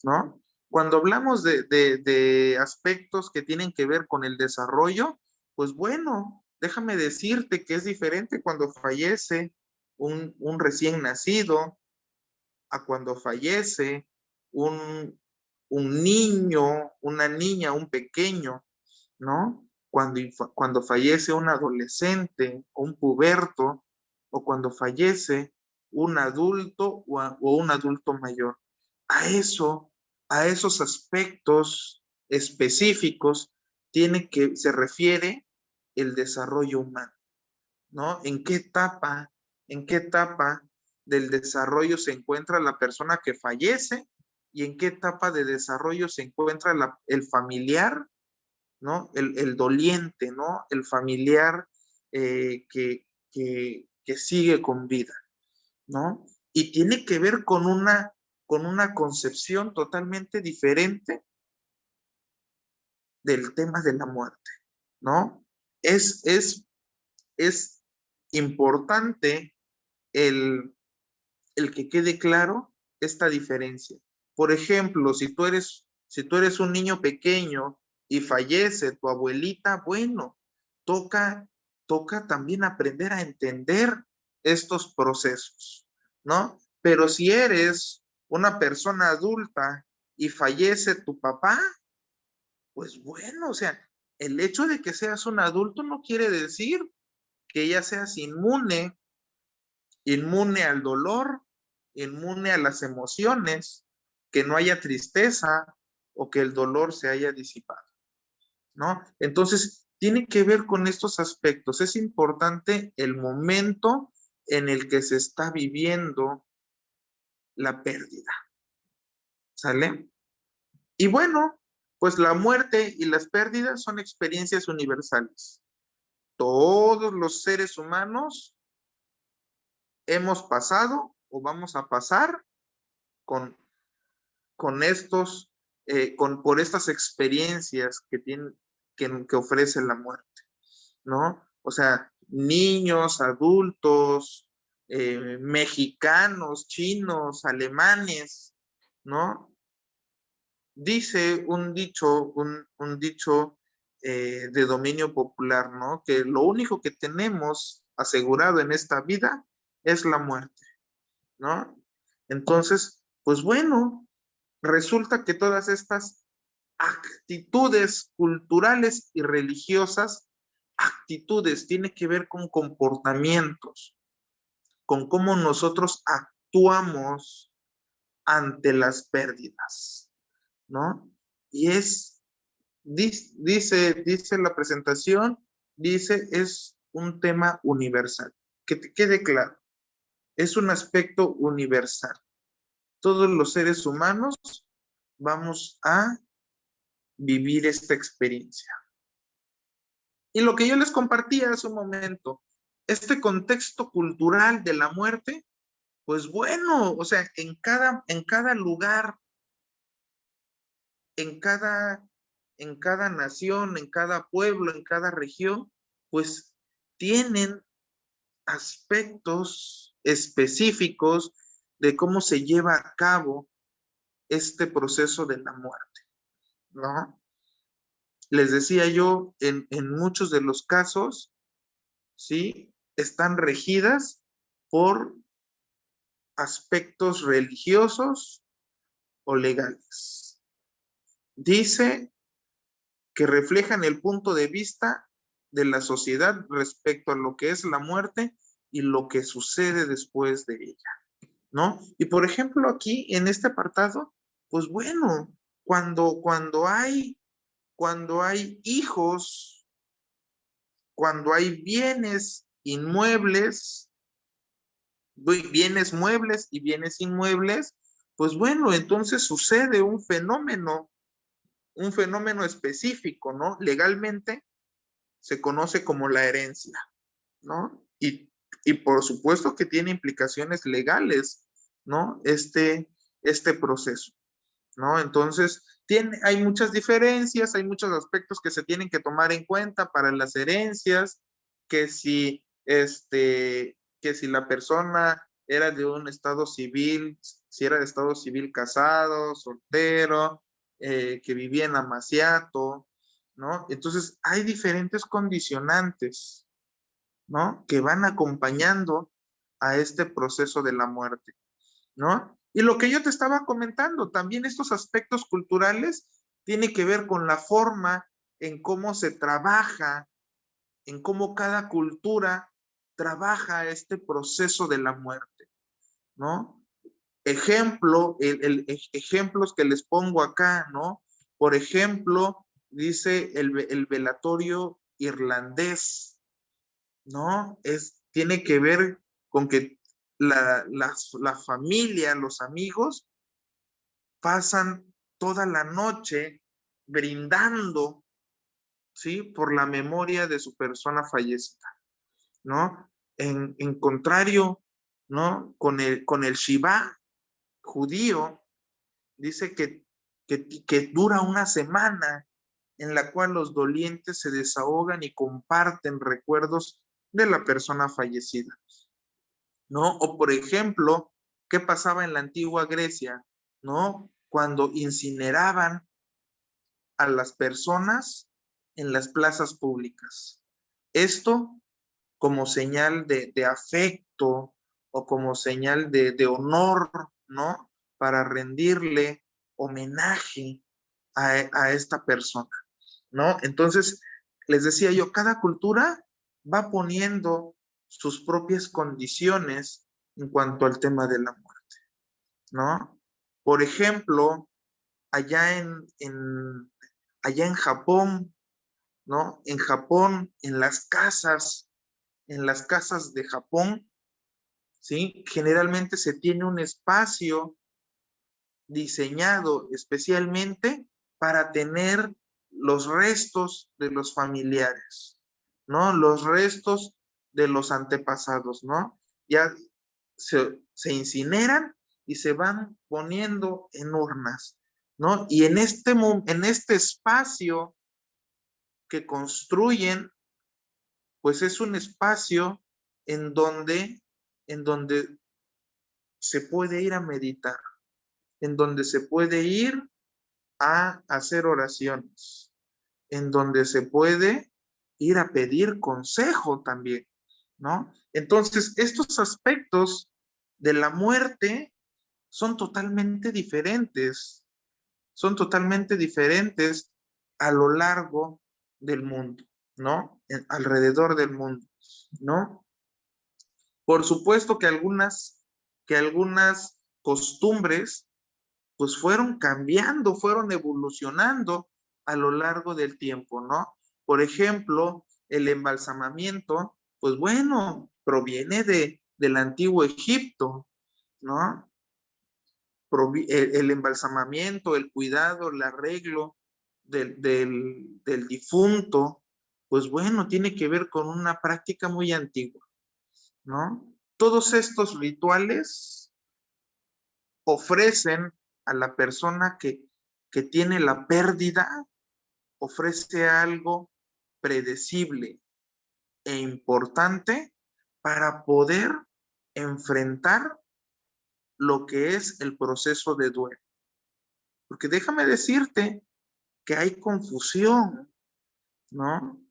¿no? Cuando hablamos de aspectos que tienen que ver con el desarrollo, pues bueno, déjame decirte que es diferente cuando fallece un recién nacido a cuando fallece un niño, una niña, un pequeño, ¿no? Cuando fallece un adolescente, un puberto, o cuando fallece un adulto o un adulto mayor. A esos aspectos específicos se refiere el desarrollo humano, ¿no? En qué etapa del desarrollo se encuentra la persona que fallece y en qué etapa de desarrollo se encuentra el familiar, ¿no? El doliente, ¿no? El familiar que sigue con vida, ¿no? Y tiene que ver con una concepción totalmente diferente del tema de la muerte, ¿no? Es importante el que quede claro esta diferencia. Por ejemplo, si tú eres Si tú eres un niño pequeño y fallece tu abuelita, bueno, toca también aprender a entender estos procesos, ¿no? Pero si eres una persona adulta y fallece tu papá, pues bueno, o sea, el hecho de que seas un adulto no quiere decir que ya seas inmune al dolor, inmune a las emociones, que no haya tristeza o que el dolor se haya disipado, ¿no? Entonces, tiene que ver con estos aspectos. Es importante el momento en el que se está viviendo la pérdida, ¿sale? Y bueno, pues la muerte y las pérdidas son experiencias universales. Todos los seres humanos hemos pasado o vamos a pasar con estos, por estas experiencias que ofrece la muerte, ¿no? O sea, niños, adultos, mexicanos, chinos, alemanes, ¿no? Dice un dicho, un dicho de dominio popular, ¿no? Que lo único que tenemos asegurado en esta vida es la muerte, ¿no? Entonces, pues bueno, resulta que todas estas actitudes culturales y religiosas, actitudes, tiene que ver con comportamientos, con cómo nosotros actuamos ante las pérdidas, ¿no? Y dice la presentación, es un tema universal. Que te quede claro, es un aspecto universal. Todos los seres humanos vamos a vivir esta experiencia. Y lo que yo les compartía hace un momento, este contexto cultural de la muerte, pues bueno, o sea, en cada lugar, en cada nación, en cada pueblo, en cada región, pues tienen aspectos específicos de cómo se lleva a cabo este proceso de la muerte, ¿no? Les decía yo, en muchos de los casos, ¿sí? Están regidas por aspectos religiosos o legales. Dice que reflejan el punto de vista de la sociedad respecto a lo que es la muerte y lo que sucede después de ella, ¿no? Y por ejemplo, aquí en este apartado, pues bueno, cuando hay hijos, cuando hay bienes inmuebles, bienes muebles y bienes inmuebles, pues bueno, entonces sucede un fenómeno específico, ¿no? Legalmente se conoce como la herencia, ¿no? Y por supuesto que tiene implicaciones legales, ¿no? Este proceso, ¿no? Entonces, hay muchas diferencias, hay muchos aspectos que se tienen que tomar en cuenta para las herencias, que si la persona era de un estado civil, si era de estado civil casado, soltero, que vivía en amaciato, ¿no? Entonces, hay diferentes condicionantes, ¿no? Que van acompañando a este proceso de la muerte, ¿no? Y lo que yo te estaba comentando, también estos aspectos culturales tiene que ver con la forma en cómo se trabaja, en cómo cada cultura trabaja este proceso de la muerte, ¿no? Ejemplos que les pongo acá, ¿no? Por ejemplo, dice el velatorio irlandés, ¿no? Tiene que ver con que la familia, los amigos, pasan toda la noche brindando, ¿sí? Por la memoria de su persona fallecida, ¿no? En contrario, ¿no? Con el Shiva judío, dice que dura una semana en la cual los dolientes se desahogan y comparten recuerdos de la persona fallecida, ¿no? O por ejemplo, ¿qué pasaba en la antigua Grecia, ¿no? Cuando incineraban a las personas en las plazas públicas. Esto como señal de afecto o como señal de honor, ¿no? Para rendirle homenaje a esta persona, ¿no? Entonces, les decía yo, cada cultura va poniendo sus propias condiciones en cuanto al tema de la muerte, ¿no? Por ejemplo, allá en Japón, ¿no? En Japón, en las casas de Japón, ¿sí? Generalmente se tiene un espacio diseñado especialmente para tener los restos de los familiares, ¿no? Los restos de los antepasados, ¿no? Ya se incineran y se van poniendo en urnas, ¿no? Y en este espacio que construyen, pues es un espacio en donde se puede ir a meditar, en donde se puede ir a hacer oraciones, en donde se puede ir a pedir consejo también, ¿no? Entonces, estos aspectos de la muerte son totalmente diferentes a lo largo del mundo, ¿no? Alrededor del mundo, ¿no? Por supuesto que algunas costumbres pues fueron cambiando, fueron evolucionando a lo largo del tiempo, ¿no? Por ejemplo, el embalsamamiento, pues bueno, proviene del antiguo Egipto, ¿no? El embalsamamiento, el cuidado, el arreglo del difunto, pues bueno, tiene que ver con una práctica muy antigua, ¿no? Todos estos rituales ofrecen a la persona que tiene la pérdida, ofrece algo predecible e importante para poder enfrentar lo que es el proceso de duelo. Porque déjame decirte que hay confusión, ¿no?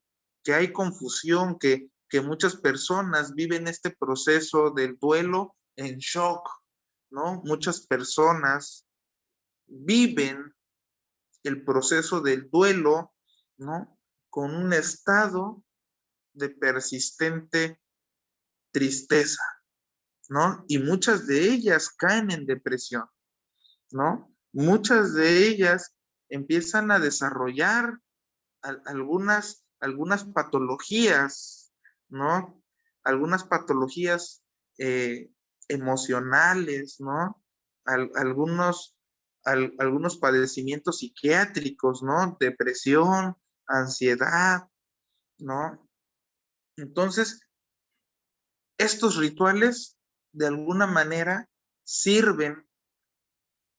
Que hay confusión, que muchas personas viven este proceso del duelo en shock, ¿no? Muchas personas viven el proceso del duelo, ¿no? Con un estado de persistente tristeza, ¿no? Y muchas de ellas caen en depresión, ¿no? Muchas de ellas empiezan a desarrollar algunas patologías, ¿no? Algunas patologías emocionales, ¿no? Algunos padecimientos psiquiátricos, ¿no? Depresión, ansiedad, ¿no? Entonces, estos rituales de alguna manera sirven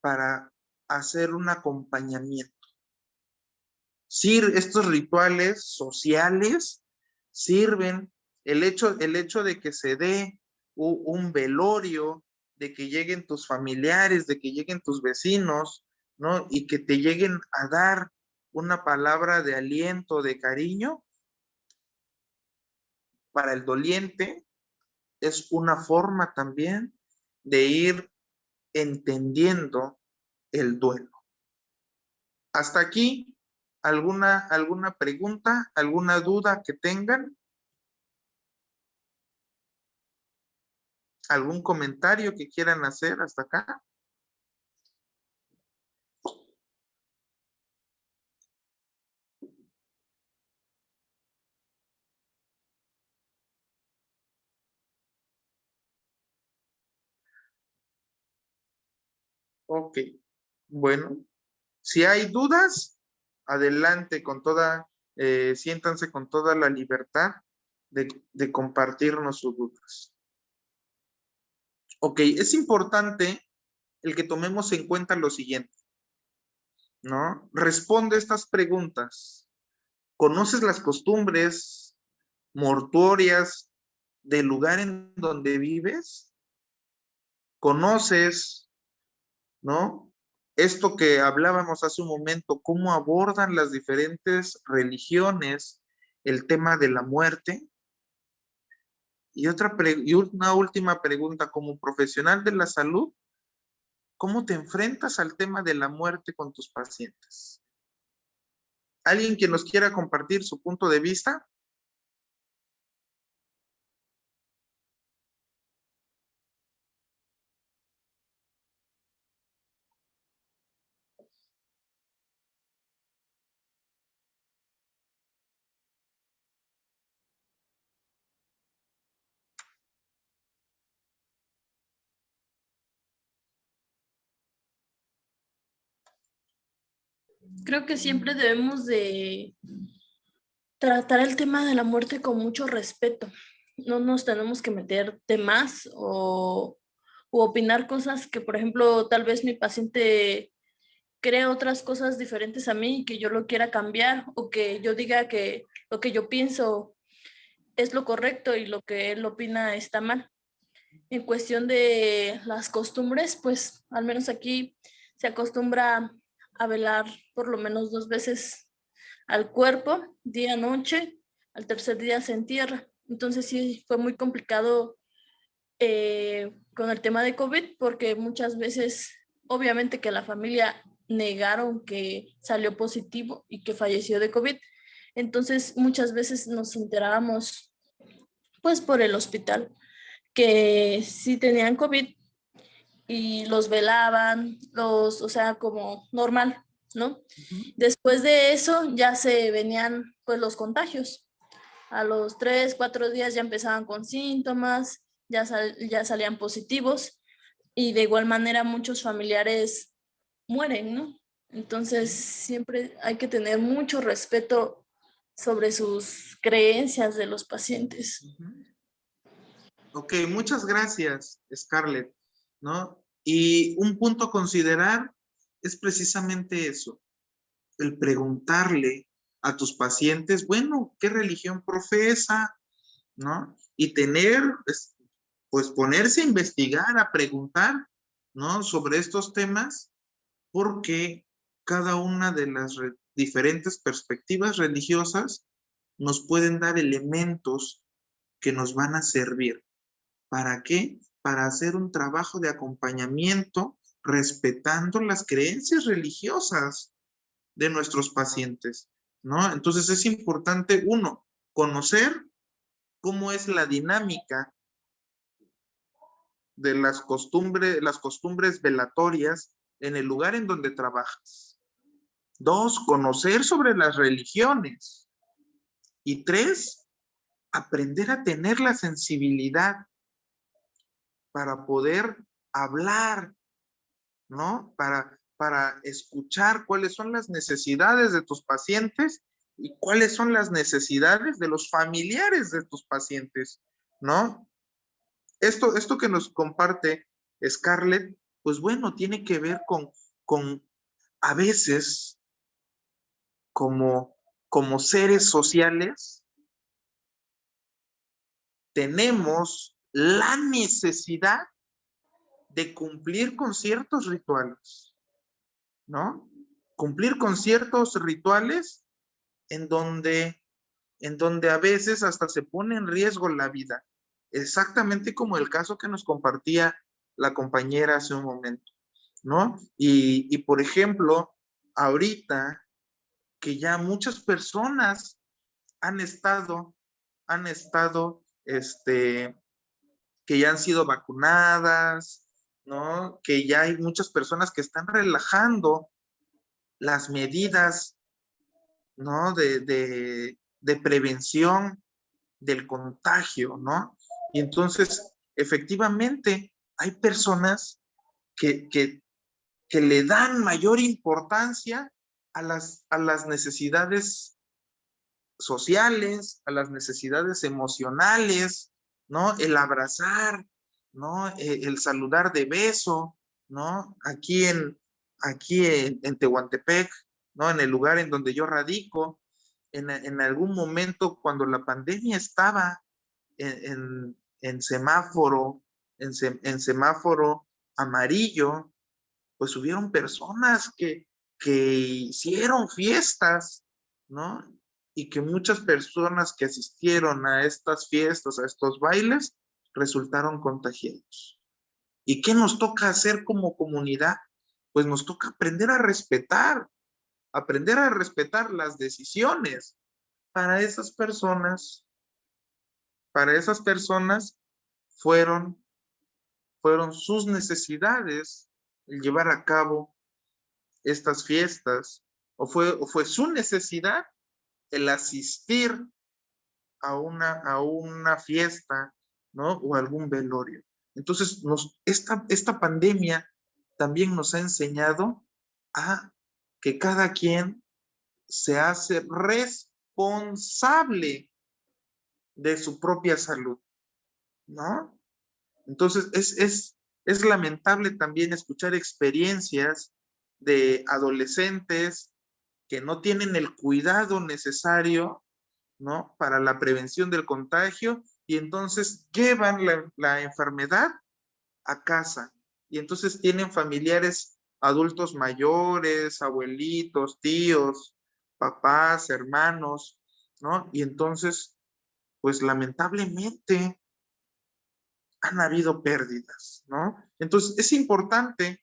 para hacer un acompañamiento. Estos rituales sociales sirven, el hecho de que se dé un velorio, de que lleguen tus familiares, de que lleguen tus vecinos, ¿no? Y que te lleguen a dar una palabra de aliento, de cariño, para el doliente es una forma también de ir entendiendo el duelo. Hasta aquí, ¿alguna pregunta, alguna duda que tengan? ¿Algún comentario que quieran hacer hasta acá? Ok, bueno, si hay dudas, adelante con siéntanse con toda la libertad de compartirnos sus dudas. Ok, es importante el que tomemos en cuenta lo siguiente, ¿no? Responde estas preguntas. ¿Conoces las costumbres mortuorias del lugar en donde vives? ¿Conoces, ¿no? esto que hablábamos hace un momento, cómo abordan las diferentes religiones el tema de la muerte. Y una última pregunta, como profesional de la salud, ¿cómo te enfrentas al tema de la muerte con tus pacientes? ¿Alguien que nos quiera compartir su punto de vista? Creo que siempre debemos de tratar el tema de la muerte con mucho respeto. No nos tenemos que meter temas o opinar cosas que, por ejemplo, tal vez mi paciente cree otras cosas diferentes a mí y que yo lo quiera cambiar, o que yo diga que lo que yo pienso es lo correcto y lo que él opina está mal. En cuestión de las costumbres, pues al menos aquí se acostumbra a velar por lo menos 2 veces al cuerpo, día, noche, al tercer día se entierra. Entonces sí fue muy complicado con el tema de COVID, porque muchas veces, obviamente que la familia negaron que salió positivo y que falleció de COVID. Entonces muchas veces nos enterábamos pues por el hospital que sí tenían COVID y los velaban, o sea, como normal, ¿no? Después de eso ya se venían pues los contagios. A los 3, 4 días ya empezaban con síntomas, ya salían positivos, y de igual manera muchos familiares mueren, ¿no? Entonces siempre hay que tener mucho respeto sobre sus creencias de los pacientes. Ok, muchas gracias, Scarlett, ¿no? Y un punto a considerar es precisamente eso, el preguntarle a tus pacientes, bueno, ¿qué religión profesa? ¿No? Y tener, pues ponerse a investigar, a preguntar, ¿no? Sobre estos temas, porque cada una de las diferentes perspectivas religiosas nos pueden dar elementos que nos van a servir. ¿Para qué? Para hacer un trabajo de acompañamiento respetando las creencias religiosas de nuestros pacientes, ¿no? Entonces es importante, uno, conocer cómo es la dinámica de las costumbres velatorias en el lugar en donde trabajas. 2, conocer sobre las religiones. Y 3, aprender a tener la sensibilidad para poder hablar, ¿no? Para escuchar cuáles son las necesidades de tus pacientes y cuáles son las necesidades de los familiares de tus pacientes, ¿no? Esto que nos comparte Scarlett, pues bueno, tiene que ver con a veces, como seres sociales, tenemos la necesidad de cumplir con ciertos rituales, ¿no? Cumplir con ciertos rituales en donde a veces hasta se pone en riesgo la vida. Exactamente como el caso que nos compartía la compañera hace un momento, ¿no? Y por ejemplo, ahorita que ya muchas personas han estado, que ya han sido vacunadas, ¿no? Que ya hay muchas personas que están relajando las medidas, ¿no? De prevención del contagio, ¿no? Y entonces, efectivamente, hay personas que le dan mayor importancia a las necesidades sociales, a las necesidades emocionales, ¿no? El abrazar, ¿no? El saludar de beso, ¿no? Aquí en Tehuantepec, ¿no? En el lugar en donde yo radico, en algún momento cuando la pandemia estaba en semáforo amarillo, pues hubieron personas que hicieron fiestas, ¿no? Y que muchas personas que asistieron a estas fiestas, a estos bailes, resultaron contagiados. ¿Y qué nos toca hacer como comunidad? Pues nos toca aprender a respetar las decisiones. Para esas personas fueron sus necesidades el llevar a cabo estas fiestas, o fue su necesidad el asistir a una fiesta, ¿no? O algún velorio. Entonces, esta pandemia también nos ha enseñado a que cada quien se hace responsable de su propia salud, ¿no? Entonces, es lamentable también escuchar experiencias de adolescentes que no tienen el cuidado necesario, ¿no? Para la prevención del contagio, y entonces llevan la enfermedad a casa. Y entonces tienen familiares adultos mayores, abuelitos, tíos, papás, hermanos, ¿no? Y entonces, pues lamentablemente han habido pérdidas, ¿no? Entonces es importante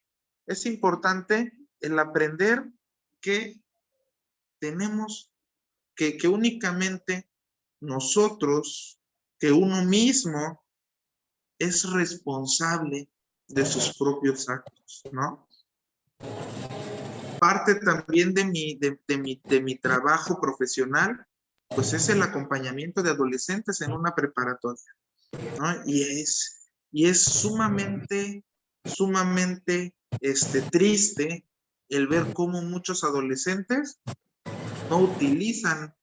el aprender que tenemos que únicamente nosotros, que uno mismo es responsable de sus propios actos, ¿no? Parte también de mi trabajo profesional, pues es el acompañamiento de adolescentes en una preparatoria, ¿no? Y es sumamente triste el ver cómo muchos adolescentes no utilizan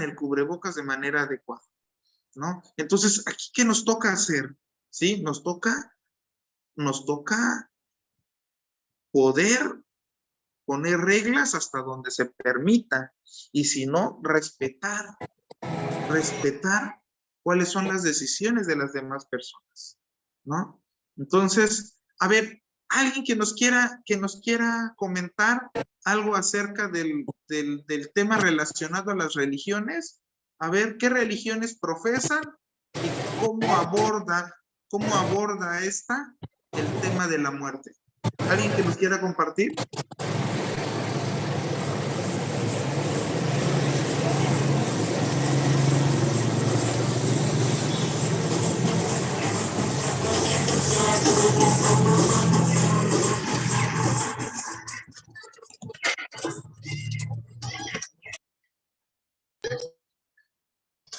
el cubrebocas de manera adecuada, ¿no? Entonces, ¿aquí qué nos toca hacer? ¿Sí? Nos toca poder poner reglas hasta donde se permita, y si no, respetar cuáles son las decisiones de las demás personas, ¿no? Entonces, a ver, alguien que nos quiera comentar algo acerca del tema relacionado a las religiones. A ver, ¿qué religiones profesan y cómo aborda esta el tema de la muerte? ¿Alguien que nos quiera compartir?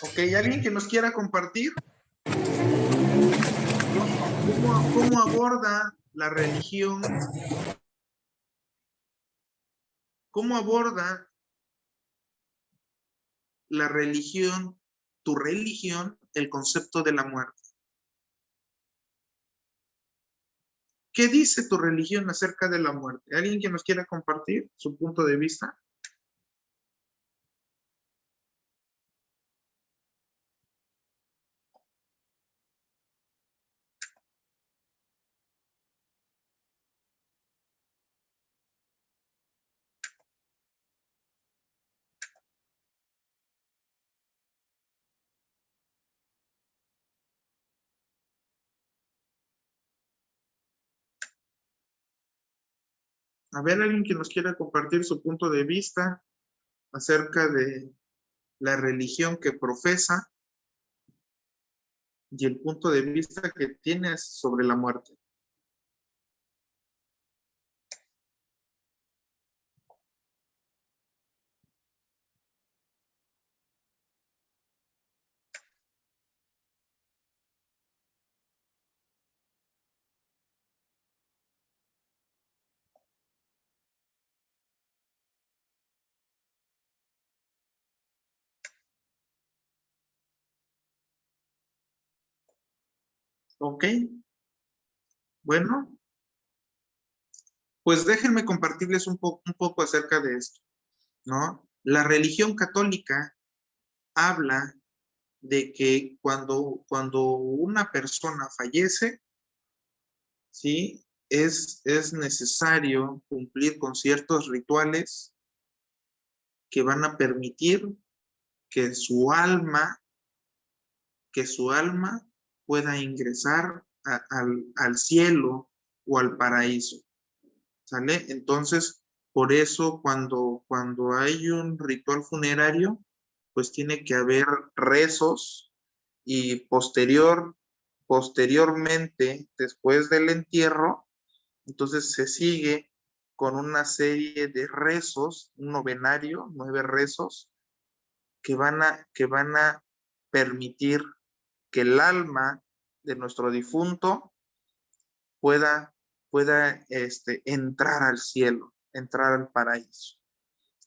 Ok, ¿alguien que nos quiera compartir? ¿Cómo aborda la religión? ¿Cómo aborda la religión, tu religión, el concepto de la muerte? ¿Qué dice tu religión acerca de la muerte? ¿Alguien que nos quiera compartir su punto de vista? A ver, alguien que nos quiera compartir su punto de vista acerca de la religión que profesa y el punto de vista que tienes sobre la muerte. Ok, bueno, pues déjenme compartirles un poco acerca de esto, ¿no? La religión católica habla de que cuando una persona fallece, ¿sí? es necesario cumplir con ciertos rituales que van a permitir que su alma pueda ingresar al cielo o al paraíso. ¿Sale? Entonces, por eso cuando hay un ritual funerario, pues tiene que haber rezos y posteriormente, después del entierro, entonces se sigue con una serie de rezos, un novenario, 9 rezos, que van a permitir que el alma de nuestro difunto pueda entrar al cielo, entrar al paraíso.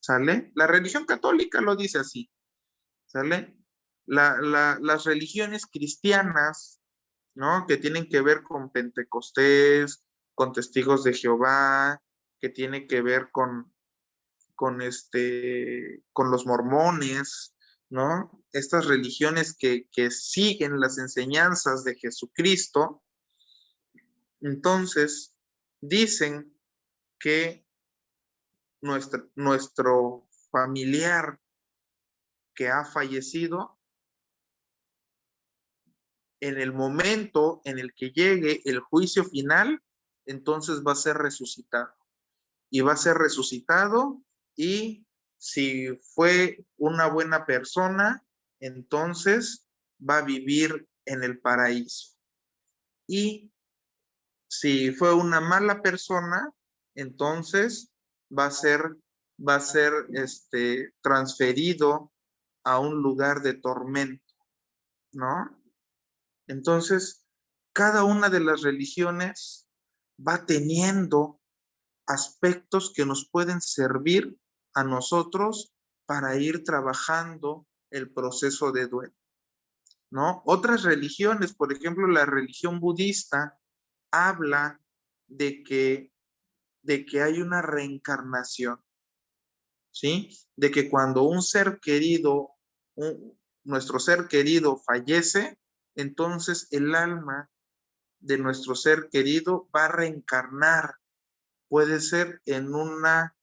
¿Sale? La religión católica lo dice así. ¿Sale? Las religiones cristianas, ¿no? Que tienen que ver con Pentecostés, con Testigos de Jehová, que tienen que ver con los mormones, ¿no? Estas religiones que siguen las enseñanzas de Jesucristo, entonces dicen que nuestro familiar que ha fallecido, en el momento en el que llegue el juicio final, entonces va a ser resucitado. Y va a ser resucitado, y si fue una buena persona, entonces va a vivir en el paraíso. Y si fue una mala persona, entonces va a ser transferido a un lugar de tormento, ¿no? Entonces, cada una de las religiones va teniendo aspectos que nos pueden servir a nosotros para ir trabajando el proceso de duelo, ¿no? Otras religiones, por ejemplo, la religión budista, habla de que hay una reencarnación, ¿sí? De que cuando un ser querido, nuestro ser querido fallece, entonces el alma de nuestro ser querido va a reencarnar. Puede ser en una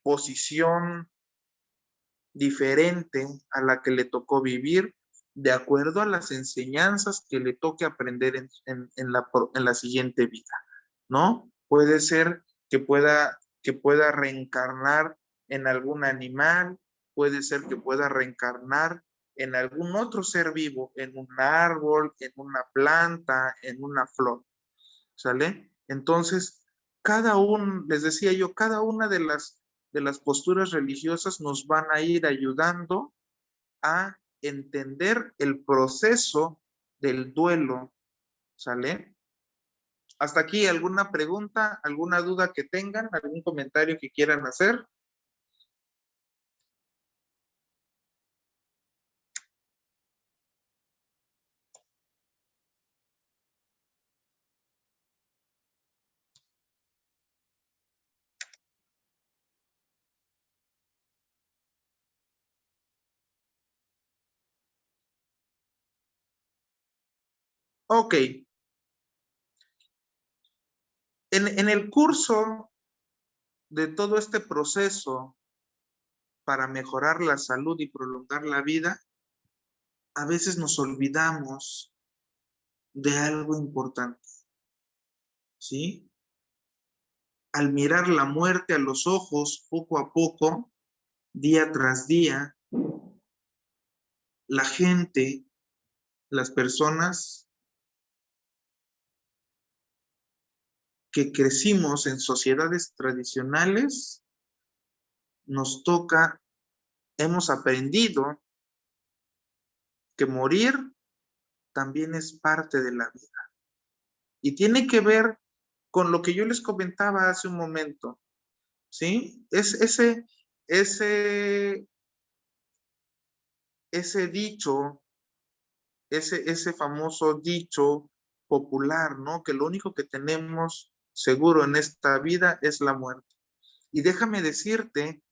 posición diferente a la que le tocó vivir, de acuerdo a las enseñanzas que le toque aprender en la siguiente vida, ¿no? Puede ser que pueda reencarnar en algún animal, puede ser que pueda reencarnar en algún otro ser vivo, en un árbol, en una planta, en una flor, ¿sale? Entonces, les decía yo, cada una de las posturas religiosas nos van a ir ayudando a entender el proceso del duelo, ¿sale? Hasta aquí, ¿alguna pregunta, alguna duda que tengan, algún comentario que quieran hacer? Ok. En el curso de todo este proceso para mejorar la salud y prolongar la vida, a veces nos olvidamos de algo importante, ¿sí? Al mirar la muerte a los ojos, poco a poco, día tras día, la gente, las personas que crecimos en sociedades tradicionales, hemos aprendido que morir también es parte de la vida. Y tiene que ver con lo que yo les comentaba hace un momento, ¿sí? Es ese dicho, ese famoso dicho popular, ¿no? Que lo único que tenemos seguro en esta vida es la muerte. Y déjame decirte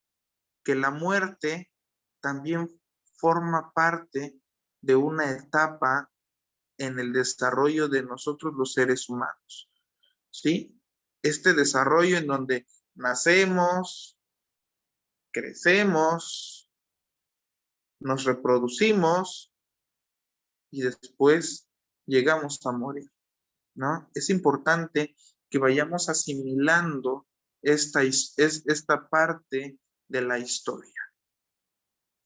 que la muerte también forma parte de una etapa en el desarrollo de nosotros los seres humanos, ¿sí? Este desarrollo en donde nacemos, crecemos, nos reproducimos y después llegamos a morir, ¿no? Es importante que vayamos asimilando esta parte de la historia,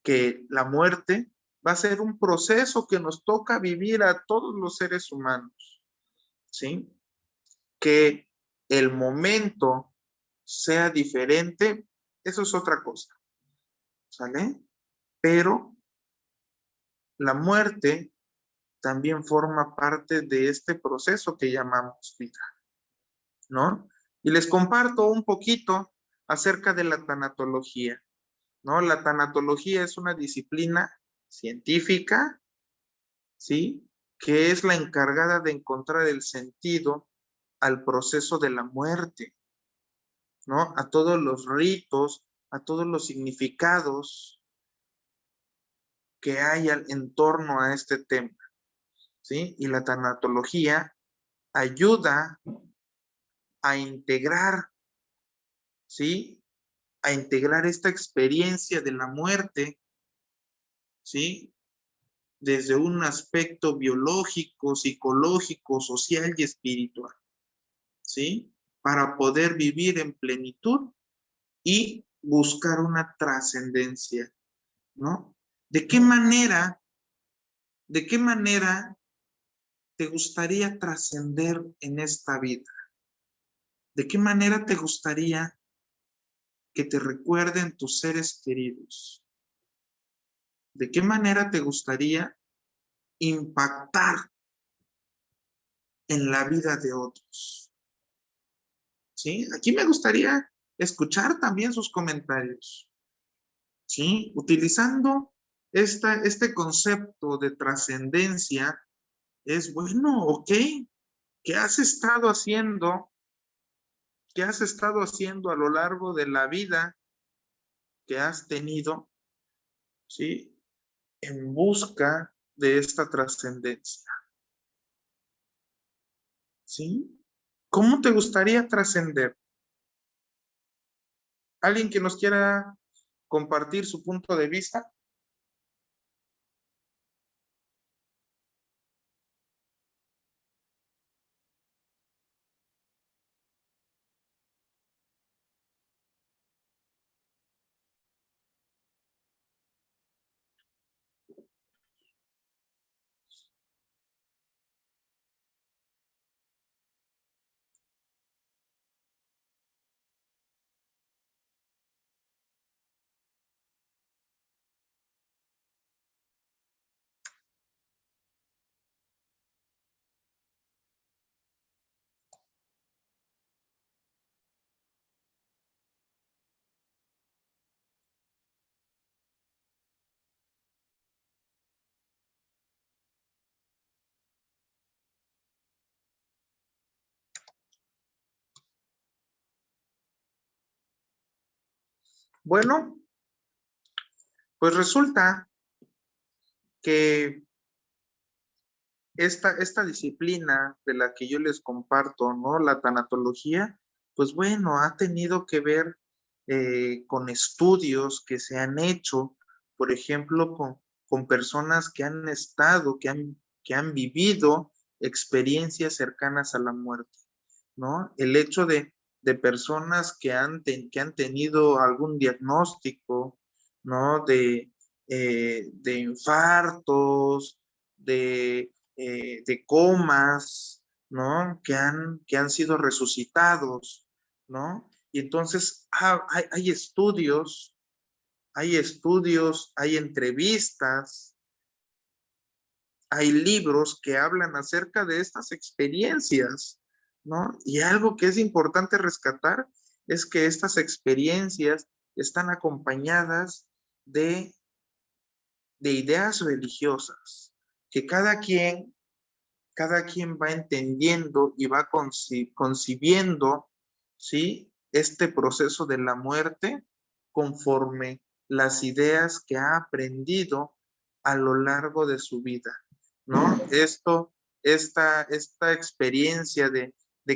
que la muerte va a ser un proceso que nos toca vivir a todos los seres humanos, ¿sí? Que el momento sea diferente, eso es otra cosa, ¿sale? Pero la muerte también forma parte de este proceso que llamamos vida, ¿no? Y les comparto un poquito acerca de la tanatología, ¿no? La tanatología es una disciplina científica, ¿sí? Que es la encargada de encontrar el sentido al proceso de la muerte, ¿no? A todos los ritos, a todos los significados que hay en torno a este tema, ¿sí? Y la tanatología ayuda a integrar, ¿sí? A integrar esta experiencia de la muerte, ¿sí? Desde un aspecto biológico, psicológico, social y espiritual, ¿sí? Para poder vivir en plenitud y buscar una trascendencia, ¿no? ¿De qué manera te gustaría trascender en esta vida? ¿De qué manera te gustaría que te recuerden tus seres queridos? ¿De qué manera te gustaría impactar en la vida de otros? ¿Sí? Aquí me gustaría escuchar también sus comentarios, ¿sí? Utilizando este concepto de trascendencia, es bueno, ok, ¿qué has estado haciendo? ¿Qué has estado haciendo a lo largo de la vida que has tenido, ¿sí? En busca de esta trascendencia, ¿sí? ¿Cómo te gustaría trascender? ¿Alguien que nos quiera compartir su punto de vista? Bueno, pues resulta que esta disciplina de la que yo les comparto, ¿no? La tanatología, pues bueno, ha tenido que ver con estudios que se han hecho, por ejemplo, con personas que han estado, que han vivido experiencias cercanas a la muerte, ¿no? El hecho de personas que han tenido algún diagnóstico, ¿no? De infartos, de comas, ¿no? Que han sido resucitados, ¿no? Y entonces hay estudios, hay entrevistas, hay libros que hablan acerca de estas experiencias, ¿no? Y algo que es importante rescatar es que estas experiencias están acompañadas de ideas religiosas, que cada quien va entendiendo y va concibiendo, ¿sí? Este proceso de la muerte conforme las ideas que ha aprendido a lo largo de su vida, ¿no? Esto esta experiencia de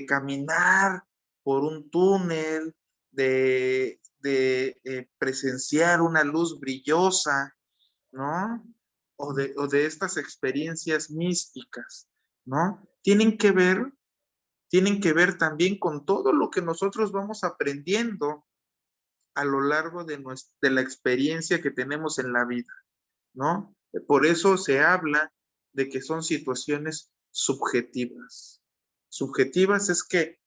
caminar por un túnel, de presenciar una luz brillosa, ¿no? O de estas experiencias místicas, ¿no? Tienen que ver también con todo lo que nosotros vamos aprendiendo a lo largo de la experiencia que tenemos en la vida, ¿no? Por eso se habla de que son situaciones subjetivas. Subjetivas es que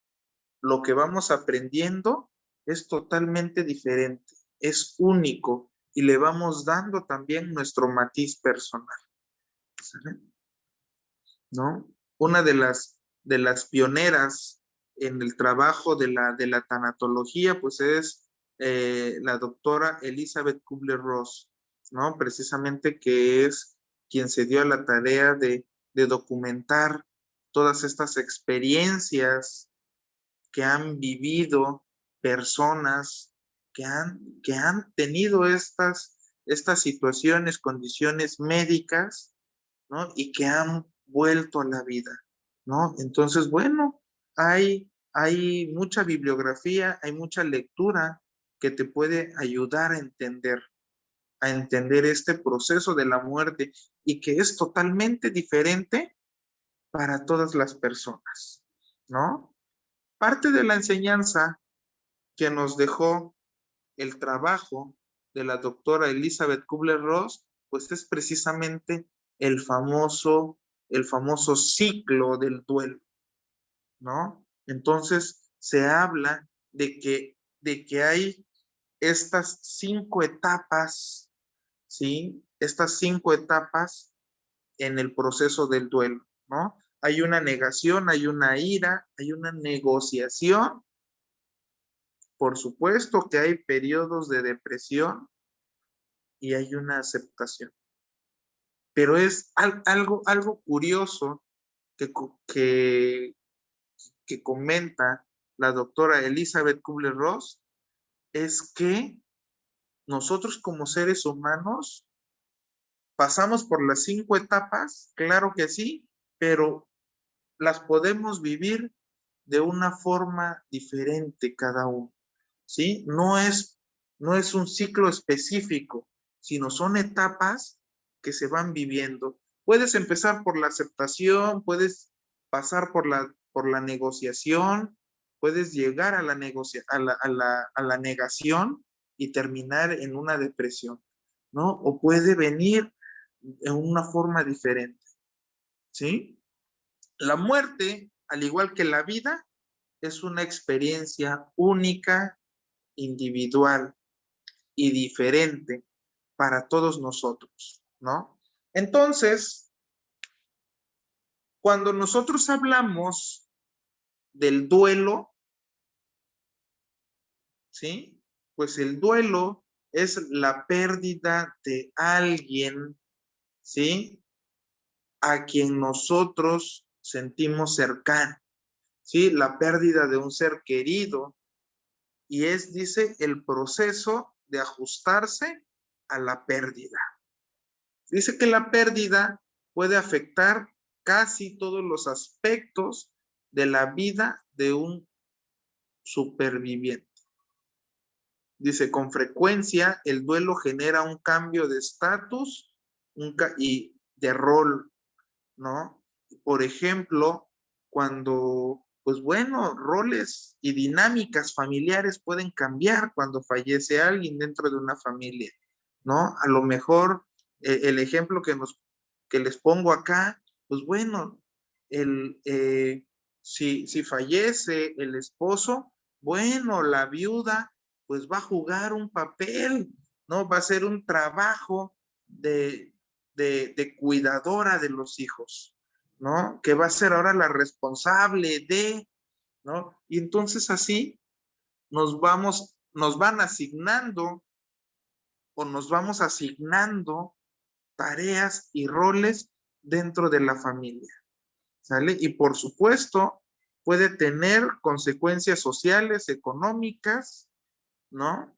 lo que vamos aprendiendo es totalmente diferente, es único y le vamos dando también nuestro matiz personal. ¿Sabe? ¿No? Una de las pioneras en el trabajo de la tanatología, pues es la doctora Elizabeth Kubler-Ross, ¿no? Precisamente que es quien se dio a la tarea de documentar todas estas experiencias que han vivido personas que han tenido estas situaciones, condiciones médicas, ¿no? Y que han vuelto a la vida, ¿no? Entonces, bueno, hay mucha bibliografía, hay mucha lectura que te puede ayudar a entender este proceso de la muerte y que es totalmente diferente para todas las personas, ¿no? Parte de la enseñanza que nos dejó el trabajo de la doctora Elizabeth Kubler-Ross, pues es precisamente el famoso ciclo del duelo, ¿no? Entonces se habla de que hay estas 5 etapas, ¿sí? Estas 5 etapas en el proceso del duelo, ¿no? Hay una negación, hay una ira, hay una negociación. Por supuesto que hay periodos de depresión y hay una aceptación. Pero es algo curioso que comenta la doctora Elizabeth Kubler-Ross, es que nosotros como seres humanos pasamos por las 5 etapas, claro que sí, pero las podemos vivir de una forma diferente cada uno, ¿sí? No es un ciclo específico, sino son etapas que se van viviendo. Puedes empezar por la aceptación, puedes pasar por la negociación, puedes llegar a la negación y terminar en una depresión, ¿no? O puede venir en una forma diferente, ¿sí? La muerte, al igual que la vida, es una experiencia única, individual y diferente para todos nosotros, ¿no? Entonces, cuando nosotros hablamos del duelo, ¿sí? Pues el duelo es la pérdida de alguien, ¿sí? A quien nosotros sentimos cercano, ¿sí? La pérdida de un ser querido, y dice, el proceso de ajustarse a la pérdida. Dice que la pérdida puede afectar casi todos los aspectos de la vida de un superviviente. Dice, con frecuencia el duelo genera un cambio de estatus y de rol, ¿no? Por ejemplo, cuando, pues bueno, roles y dinámicas familiares pueden cambiar cuando fallece alguien dentro de una familia, ¿no? A lo mejor el ejemplo que les pongo acá, pues bueno, si fallece el esposo, bueno, la viuda pues va a jugar un papel, ¿no? Va a ser un trabajo de cuidadora de los hijos, ¿no? Que va a ser ahora la responsable de, ¿no? Y entonces así nos van asignando o nos vamos asignando tareas y roles dentro de la familia, ¿sale? Y por supuesto, puede tener consecuencias sociales, económicas, ¿no?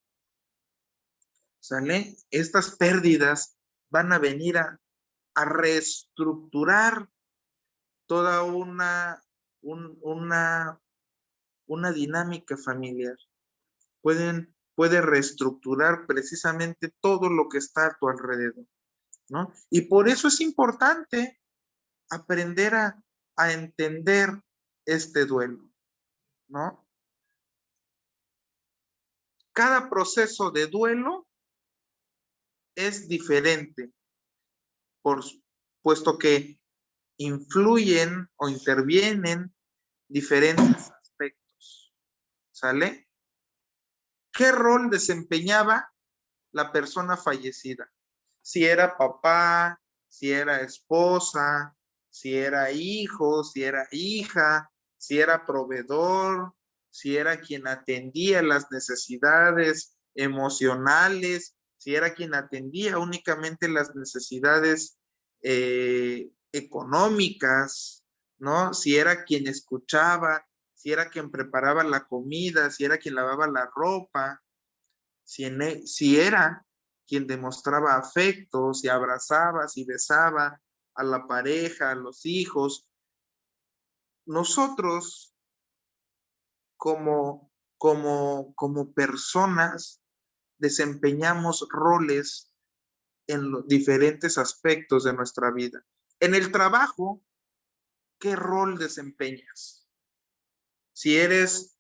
¿Sale? Estas pérdidas van a venir a reestructurar toda una dinámica familiar. Puede reestructurar precisamente todo lo que está a tu alrededor, ¿no? Y por eso es importante aprender a entender este duelo, ¿no? Cada proceso de duelo es diferente, puesto que influyen o intervienen diferentes aspectos, ¿sale? ¿Qué rol desempeñaba la persona fallecida? Si era papá, si era esposa, si era hijo, si era hija, si era proveedor, si era quien atendía las necesidades emocionales, si era quien atendía únicamente las necesidades económicas, ¿no? Si era quien escuchaba, si era quien preparaba la comida, si era quien lavaba la ropa, si era quien demostraba afecto, si abrazaba, si besaba a la pareja, a los hijos. Nosotros como personas desempeñamos roles en los diferentes aspectos de nuestra vida. En el trabajo, ¿qué rol desempeñas? Si eres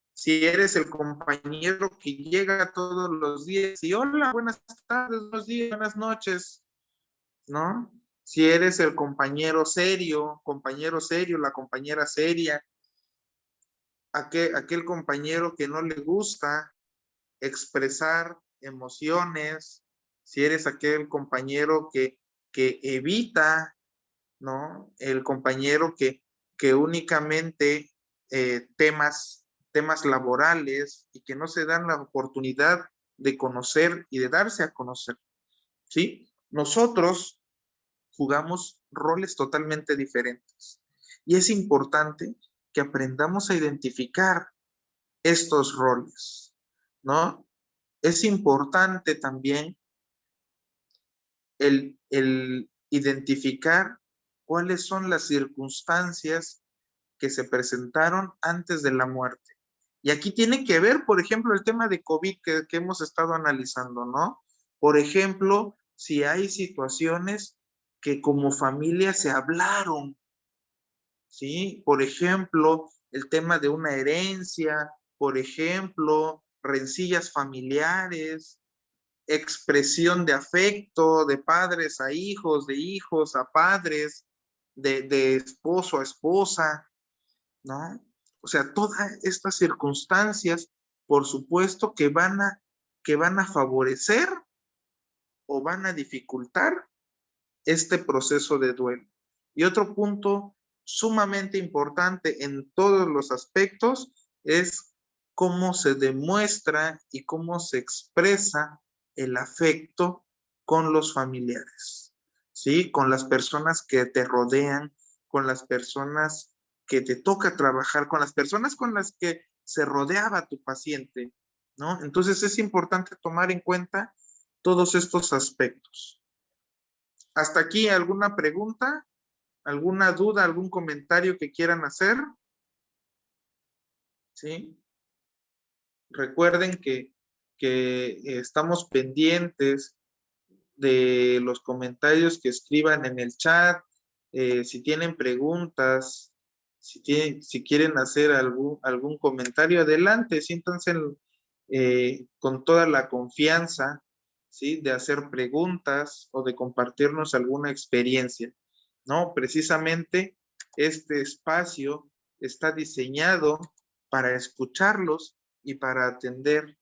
el compañero que llega todos los días y hola, buenas tardes, buenos días, buenas noches, ¿no? Si eres el compañero serio, la compañera seria, aquel compañero que no le gusta expresar emociones, si eres aquel compañero que evita, ¿no? El compañero que únicamente temas laborales y que no se dan la oportunidad de conocer y de darse a conocer, ¿sí? Nosotros jugamos roles totalmente diferentes y es importante que aprendamos a identificar estos roles, ¿no? Es importante también el identificar cuáles son las circunstancias que se presentaron antes de la muerte. Y aquí tiene que ver, por ejemplo, el tema de COVID que hemos estado analizando, ¿no? Por ejemplo, si hay situaciones que como familia se hablaron, ¿sí? Por ejemplo, el tema de una herencia, por ejemplo, rencillas familiares, expresión de afecto de padres a hijos, de hijos a padres, de esposo a esposa, ¿no? O sea, todas estas circunstancias, por supuesto, que van a favorecer o van a dificultar este proceso de duelo. Y otro punto sumamente importante en todos los aspectos es cómo se demuestra y cómo se expresa el afecto con los familiares, ¿sí? Con las personas que te rodean, con las personas que te toca trabajar, con las personas con las que se rodeaba tu paciente, ¿no? Entonces es importante tomar en cuenta todos estos aspectos. ¿Hasta aquí alguna pregunta? ¿Alguna duda? ¿Algún comentario que quieran hacer? ¿Sí? Recuerden que estamos pendientes de los comentarios que escriban en el chat. Si tienen preguntas, si quieren hacer algún comentario, adelante, siéntanse con toda la confianza, ¿sí? De hacer preguntas o de compartirnos alguna experiencia, ¿no? Precisamente este espacio está diseñado para escucharlos y para atender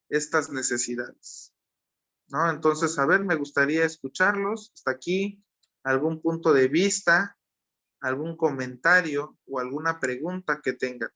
estas necesidades, ¿no? Entonces, a ver, me gustaría escucharlos. Hasta aquí, algún punto de vista, algún comentario o alguna pregunta que tengan.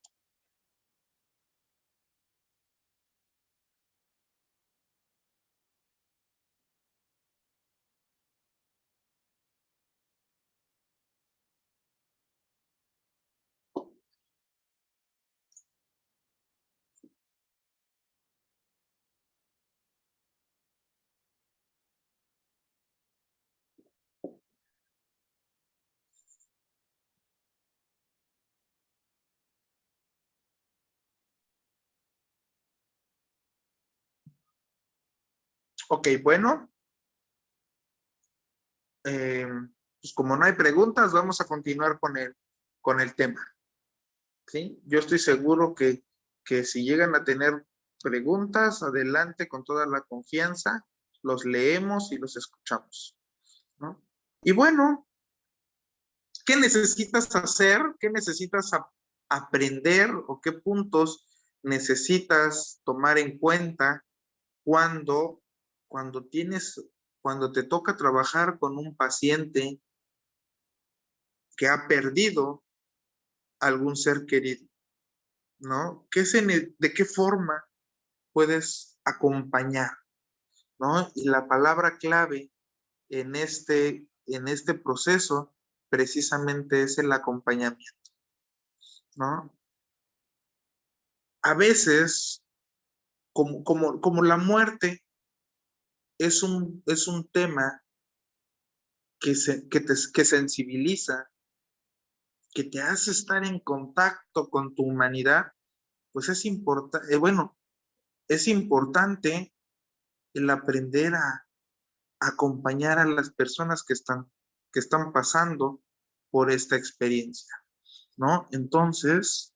Ok, bueno. Pues como no hay preguntas, vamos a continuar con el tema. ¿Sí? Yo estoy seguro que si llegan a tener preguntas, adelante con toda la confianza, los leemos y los escuchamos, ¿no? Y bueno, ¿qué necesitas hacer? ¿Qué necesitas aprender o qué puntos necesitas tomar en cuenta cuando te toca trabajar con un paciente que ha perdido algún ser querido, ¿no? ¿De qué forma puedes acompañar, ¿no? Y la palabra clave en este proceso precisamente es el acompañamiento, ¿no? A veces, como la muerte es un tema que sensibiliza, que te hace estar en contacto con tu humanidad, pues es importante, es importante el aprender a acompañar a las personas que están pasando por esta experiencia, ¿no? Entonces,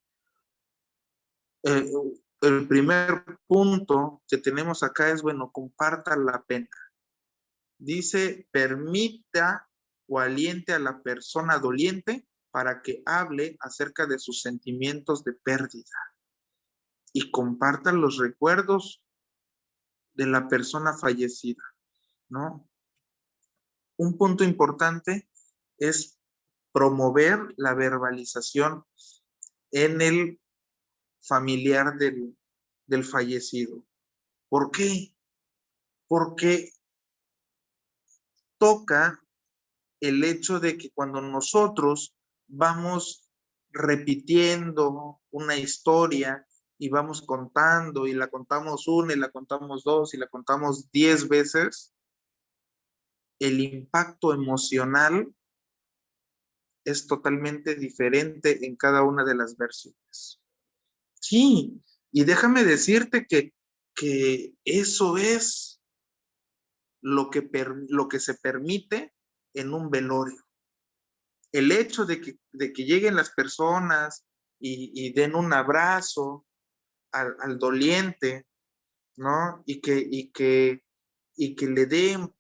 el primer punto que tenemos acá es, comparta la pena. Dice, permita o aliente a la persona doliente para que hable acerca de sus sentimientos de pérdida y comparta los recuerdos de la persona fallecida, ¿no? Un punto importante es promover la verbalización en el familiar del fallecido. ¿Por qué? Porque toca el hecho de que cuando nosotros vamos repitiendo una historia y vamos contando y la contamos una y la contamos dos y la contamos 10 veces, el impacto emocional es totalmente diferente en cada una de las versiones. Sí, y déjame decirte que eso es lo que se permite en un velorio. El hecho de que lleguen las personas y den un abrazo al doliente, ¿no? Y que le den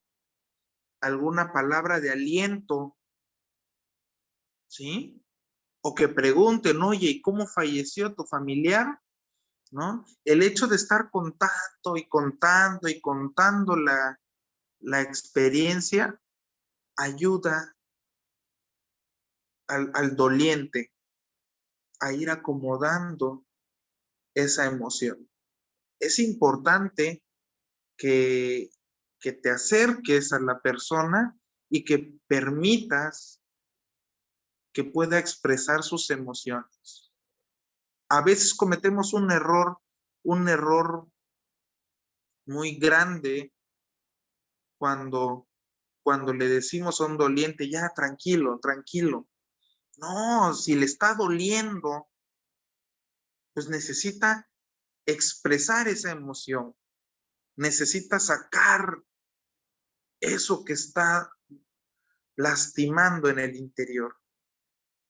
alguna palabra de aliento, ¿sí? O que pregunten, oye, ¿y cómo falleció tu familiar? ¿No? El hecho de estar contando y contando y contando la experiencia ayuda al doliente a ir acomodando esa emoción. Es importante que te acerques a la persona y que permitas que pueda expresar sus emociones. A veces cometemos un error muy grande cuando le decimos a un doliente, ya, tranquilo, tranquilo. No, si le está doliendo, pues necesita expresar esa emoción. Necesita sacar eso que está lastimando en el interior.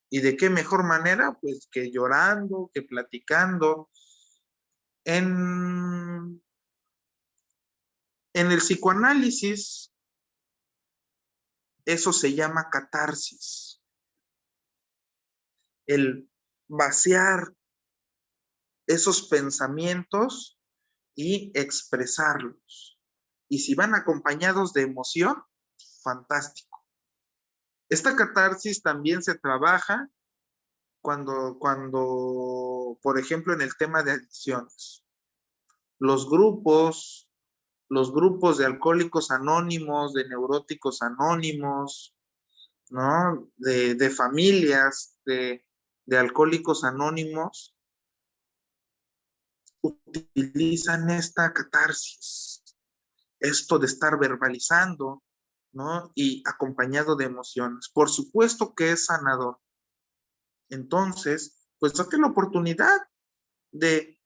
¿Y de qué mejor manera? Pues que llorando, que platicando. En el psicoanálisis, eso se llama catarsis. El vaciar esos pensamientos y expresarlos. Y si van acompañados de emoción, fantástico. Esta catarsis también se trabaja cuando, por ejemplo, en el tema de adicciones. Los grupos de alcohólicos anónimos, de neuróticos anónimos, ¿no? De familias de alcohólicos anónimos, utilizan esta catarsis, esto de estar verbalizando, ¿no? Y acompañado de emociones. Por supuesto que es sanador. Entonces, pues date la oportunidad de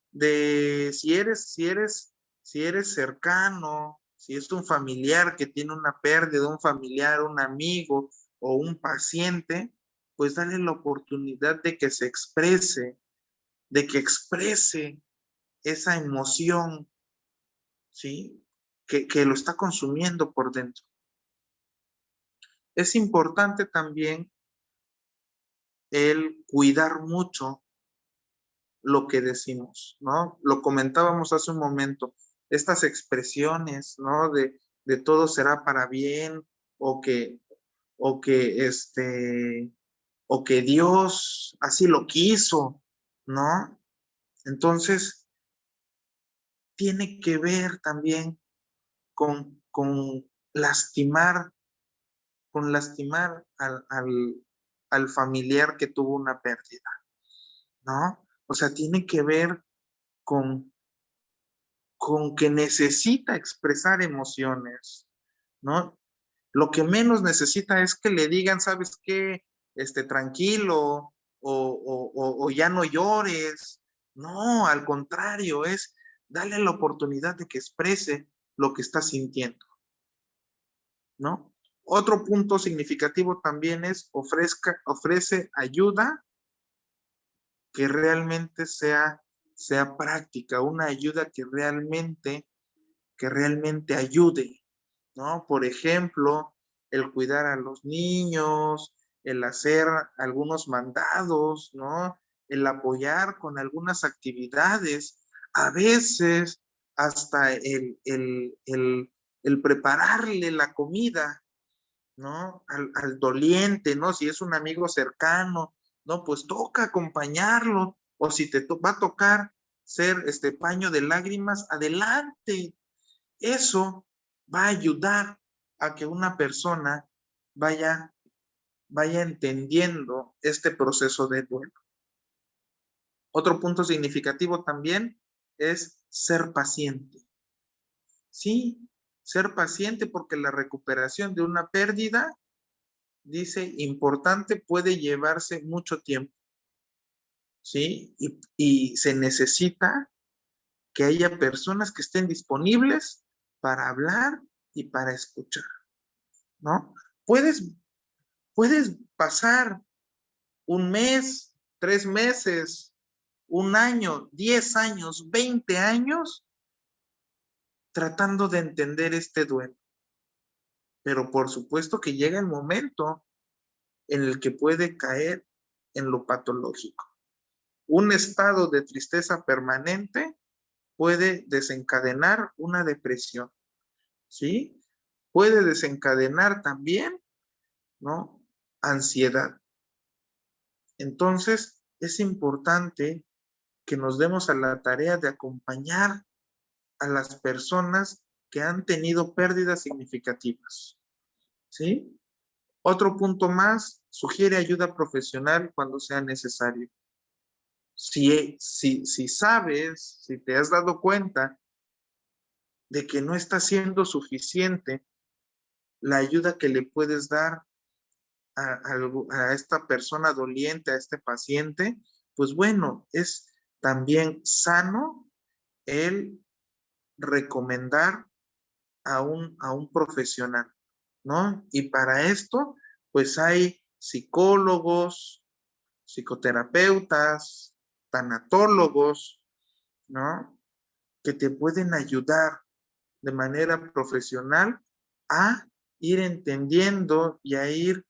si eres cercano Si es un familiar que tiene una pérdida, un familiar, un amigo o un paciente, pues dale la oportunidad de que se exprese, de que exprese esa emoción, ¿sí? Que lo está consumiendo por dentro. Es importante también el cuidar mucho lo que decimos, ¿no? Lo comentábamos hace un momento, estas expresiones, ¿no? De todo será para bien, o que, o que, o que Dios así lo quiso, ¿no? Entonces, tiene que ver también con lastimar, al familiar que tuvo una pérdida, ¿no? O sea, tiene que ver con que necesita expresar emociones, ¿no? Lo que menos necesita es que le digan, ¿sabes qué? Tranquilo, o ya no llores. No, al contrario, es darle la oportunidad de que exprese lo que está sintiendo, ¿no? Otro punto significativo también es ofrece ayuda que realmente sea práctica, una ayuda que realmente ayude, ¿no? Por ejemplo, el cuidar a los niños, el hacer algunos mandados, ¿no? El apoyar con algunas actividades, a veces hasta el prepararle la comida, ¿no? Al doliente, ¿no? Si es un amigo cercano, ¿no? Pues toca acompañarlo, o si te va a tocar ser paño de lágrimas, adelante. Eso va a ayudar a que una persona vaya entendiendo este proceso de duelo. Otro punto significativo también es ser paciente. Sí, ser paciente, porque la recuperación de una pérdida, dice, importante, puede llevarse mucho tiempo. ¿Sí? Y se necesita que haya personas que estén disponibles para hablar y para escuchar, ¿no? Puedes pasar un mes, 3 meses, un año, 10 años, 20 años tratando de entender este duelo. Pero por supuesto que llega el momento en el que puede caer en lo patológico. Un estado de tristeza permanente puede desencadenar una depresión, ¿sí? Puede desencadenar también, ¿no? Ansiedad. Entonces, es importante que nos demos a la tarea de acompañar a las personas que han tenido pérdidas significativas, ¿sí? Otro punto más, sugiere ayuda profesional cuando sea necesario. Si sabes, si te has dado cuenta de que no está siendo suficiente la ayuda que le puedes dar a esta persona doliente, a este paciente, pues bueno, es también sano el recomendar a un profesional, ¿no? Y para esto, pues hay psicólogos, psicoterapeutas, tanatólogos, ¿no? Que te pueden ayudar de manera profesional a ir entendiendo y a ir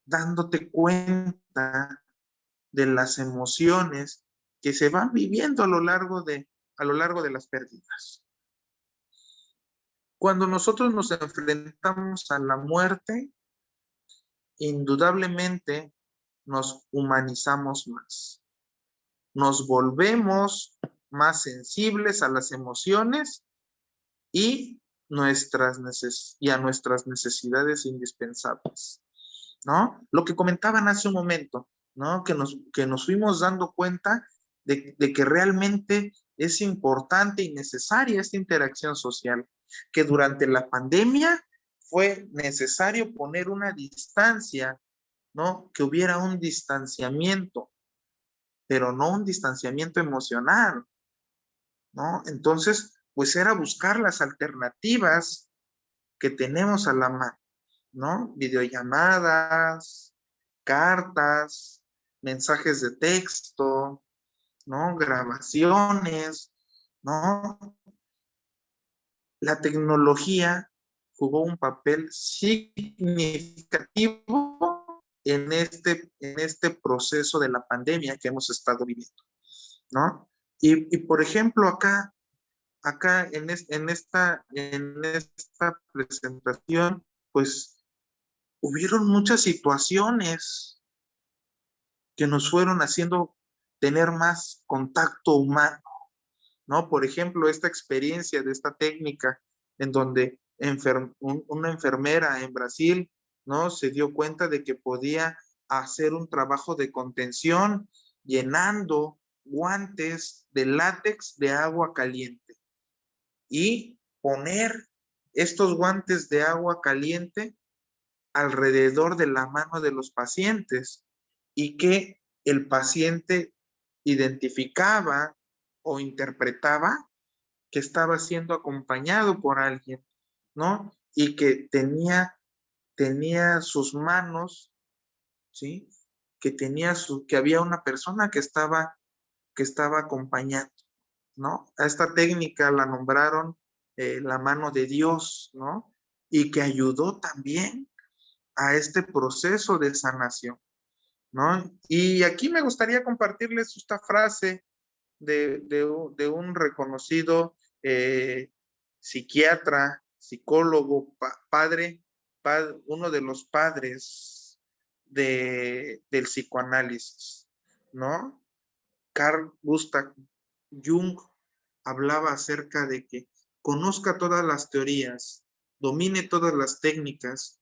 dándote cuenta de las emociones que se van viviendo a lo largo de las pérdidas. Cuando nosotros nos enfrentamos a la muerte, indudablemente nos humanizamos más. Nos volvemos más sensibles a las emociones y a nuestras necesidades indispensables, ¿no? Lo que comentaban hace un momento, ¿no? Que nos fuimos dando cuenta de que realmente es importante y necesaria esta interacción social, que durante la pandemia fue necesario poner una distancia, ¿no? Que hubiera un distanciamiento, pero no un distanciamiento emocional, ¿no? Entonces, pues era buscar las alternativas que tenemos a la mano, ¿no? Videollamadas, cartas, mensajes de texto, ¿no? Grabaciones, ¿no? La tecnología jugó un papel significativo en este proceso de la pandemia que hemos estado viviendo, ¿no? Y por ejemplo, acá en esta presentación, pues hubieron muchas situaciones que nos fueron haciendo tener más contacto humano, ¿no? Por ejemplo, esta experiencia de esta técnica en donde una enfermera en Brasil, ¿no? Se dio cuenta de que podía hacer un trabajo de contención llenando guantes de látex de agua caliente y poner estos guantes de agua caliente alrededor de la mano de los pacientes y que el paciente identificaba o interpretaba que estaba siendo acompañado por alguien, ¿no? Y que tenía sus manos, ¿sí? Que había una persona que estaba acompañando, ¿no? A esta técnica la nombraron la mano de Dios, ¿no? Y que ayudó también a este proceso de sanación, ¿no? Y aquí me gustaría compartirles esta frase de un reconocido psiquiatra, psicólogo, uno de los padres del psicoanálisis, ¿no? Carl Gustav Jung hablaba acerca de que conozca todas las teorías, domine todas las técnicas,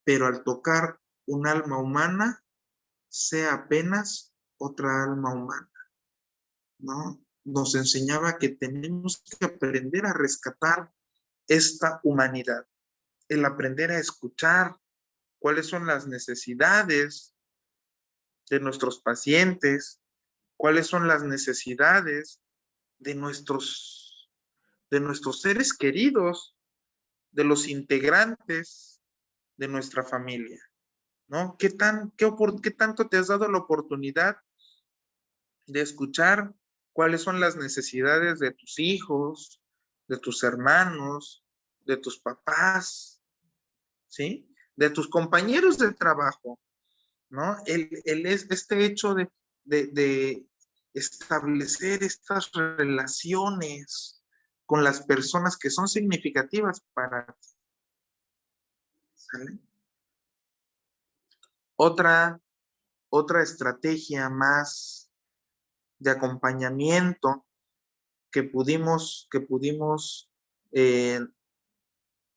pero al tocar un alma humana, sea apenas otra alma humana, ¿no? Nos enseñaba que tenemos que aprender a rescatar esta humanidad, el aprender a escuchar cuáles son las necesidades de nuestros pacientes, cuáles son las necesidades de nuestros seres queridos, de los integrantes de nuestra familia, ¿no? ¿Qué tanto te has dado la oportunidad de escuchar cuáles son las necesidades de tus hijos, de tus hermanos, de tus papás, ¿sí? De tus compañeros de trabajo, ¿no? Este hecho de establecer estas relaciones con las personas que son significativas para ti, ¿sale? Otra estrategia más de acompañamiento que pudimos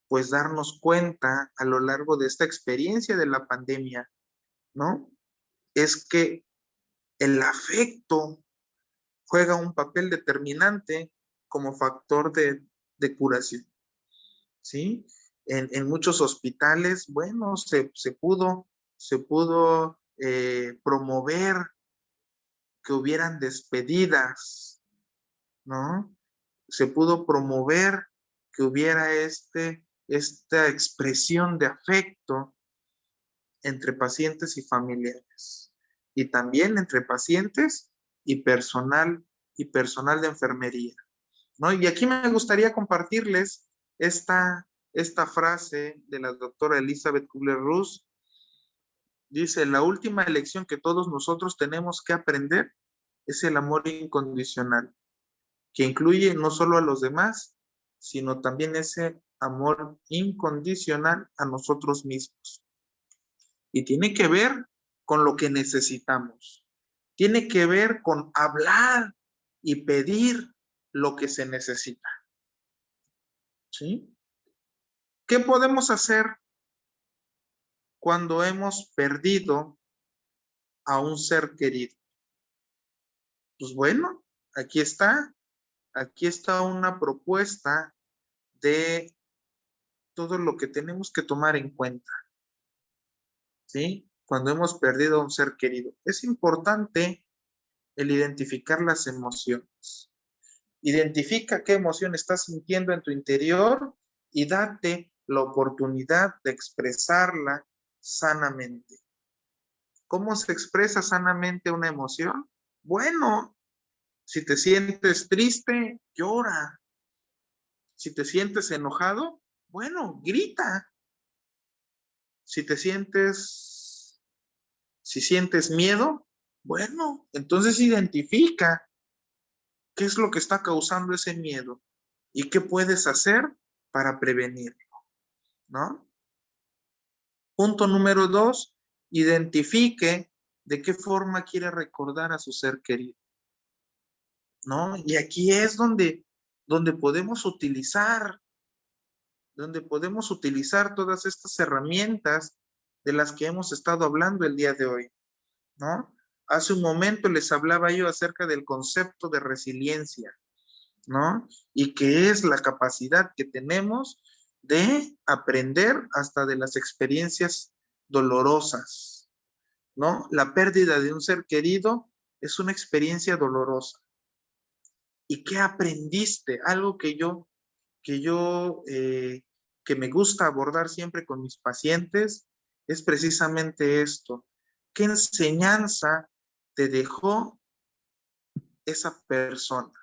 pues darnos cuenta a lo largo de esta experiencia de la pandemia, ¿no? Es que el afecto juega un papel determinante como factor de curación, ¿sí? En muchos hospitales, bueno, se pudo promover que hubieran despedidas, ¿no? Se pudo promover que hubiera esta expresión de afecto entre pacientes y familiares, y también entre pacientes y personal de enfermería, ¿no? Y aquí me gustaría compartirles esta frase de la doctora Elizabeth Kubler-Ross. Dice: la última lección que todos nosotros tenemos que aprender es el amor incondicional, que incluye no solo a los demás, sino también ese amor incondicional a nosotros mismos. Y tiene que ver con lo que necesitamos. Tiene que ver con hablar y pedir lo que se necesita. ¿Sí? ¿Qué podemos hacer cuando hemos perdido a un ser querido? Pues bueno, aquí está una propuesta de todo lo que tenemos que tomar en cuenta, ¿sí? Cuando hemos perdido a un ser querido. Es importante el identificar las emociones. Identifica qué emoción estás sintiendo en tu interior y date la oportunidad de expresarla sanamente. ¿Cómo se expresa sanamente una emoción? Bueno, si te sientes triste, llora. Si te sientes enojado, bueno, grita. Si sientes miedo, bueno, entonces identifica qué es lo que está causando ese miedo y qué puedes hacer para prevenirlo, ¿no? Punto número 2, identifique de qué forma quiere recordar a su ser querido, ¿no? Y aquí es donde podemos utilizar todas estas herramientas de las que hemos estado hablando el día de hoy, ¿no? Hace un momento les hablaba yo acerca del concepto de resiliencia, ¿no? Y que es la capacidad que tenemos de aprender hasta de las experiencias dolorosas, ¿no? La pérdida de un ser querido es una experiencia dolorosa. ¿Y qué aprendiste? Algo que me gusta abordar siempre con mis pacientes es precisamente esto. ¿Qué enseñanza te dejó esa persona?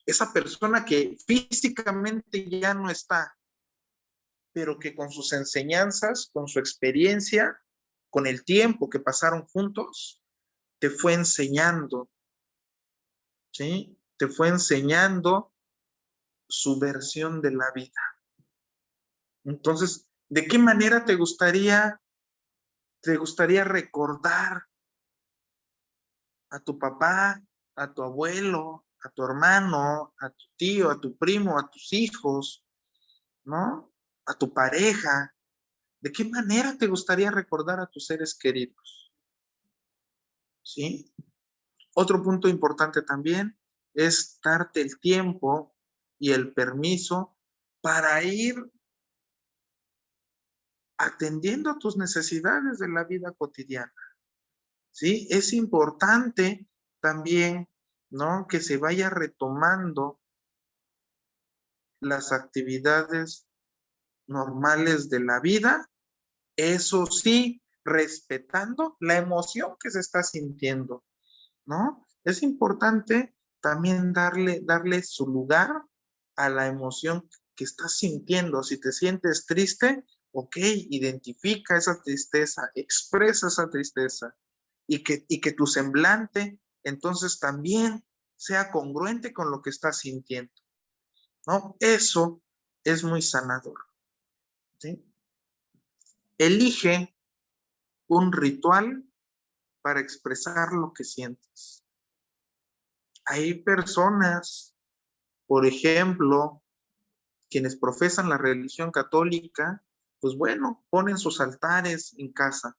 Esa persona que físicamente ya no está, pero que con sus enseñanzas, con su experiencia, con el tiempo que pasaron juntos, te fue enseñando, ¿sí? Te fue enseñando su versión de la vida. Entonces, ¿de qué manera te gustaría recordar a tu papá, a tu abuelo, a tu hermano, a tu tío, a tu primo, a tus hijos, ¿no? A tu pareja? ¿De qué manera te gustaría recordar a tus seres queridos? ¿Sí? Otro punto importante también es darte el tiempo y el permiso para ir atendiendo a tus necesidades de la vida cotidiana. ¿Sí? Es importante también, ¿no?, que se vaya retomando las actividades normales de la vida, eso sí, respetando la emoción que se está sintiendo, ¿no? Es importante también darle su lugar a la emoción que estás sintiendo. Si te sientes triste, ok, identifica esa tristeza, expresa esa tristeza y que tu semblante entonces también sea congruente con lo que estás sintiendo, ¿no? Eso es muy sanador, ¿sí? Elige un ritual para expresar lo que sientes. Hay personas, por ejemplo, quienes profesan la religión católica, pues bueno, ponen sus altares en casa,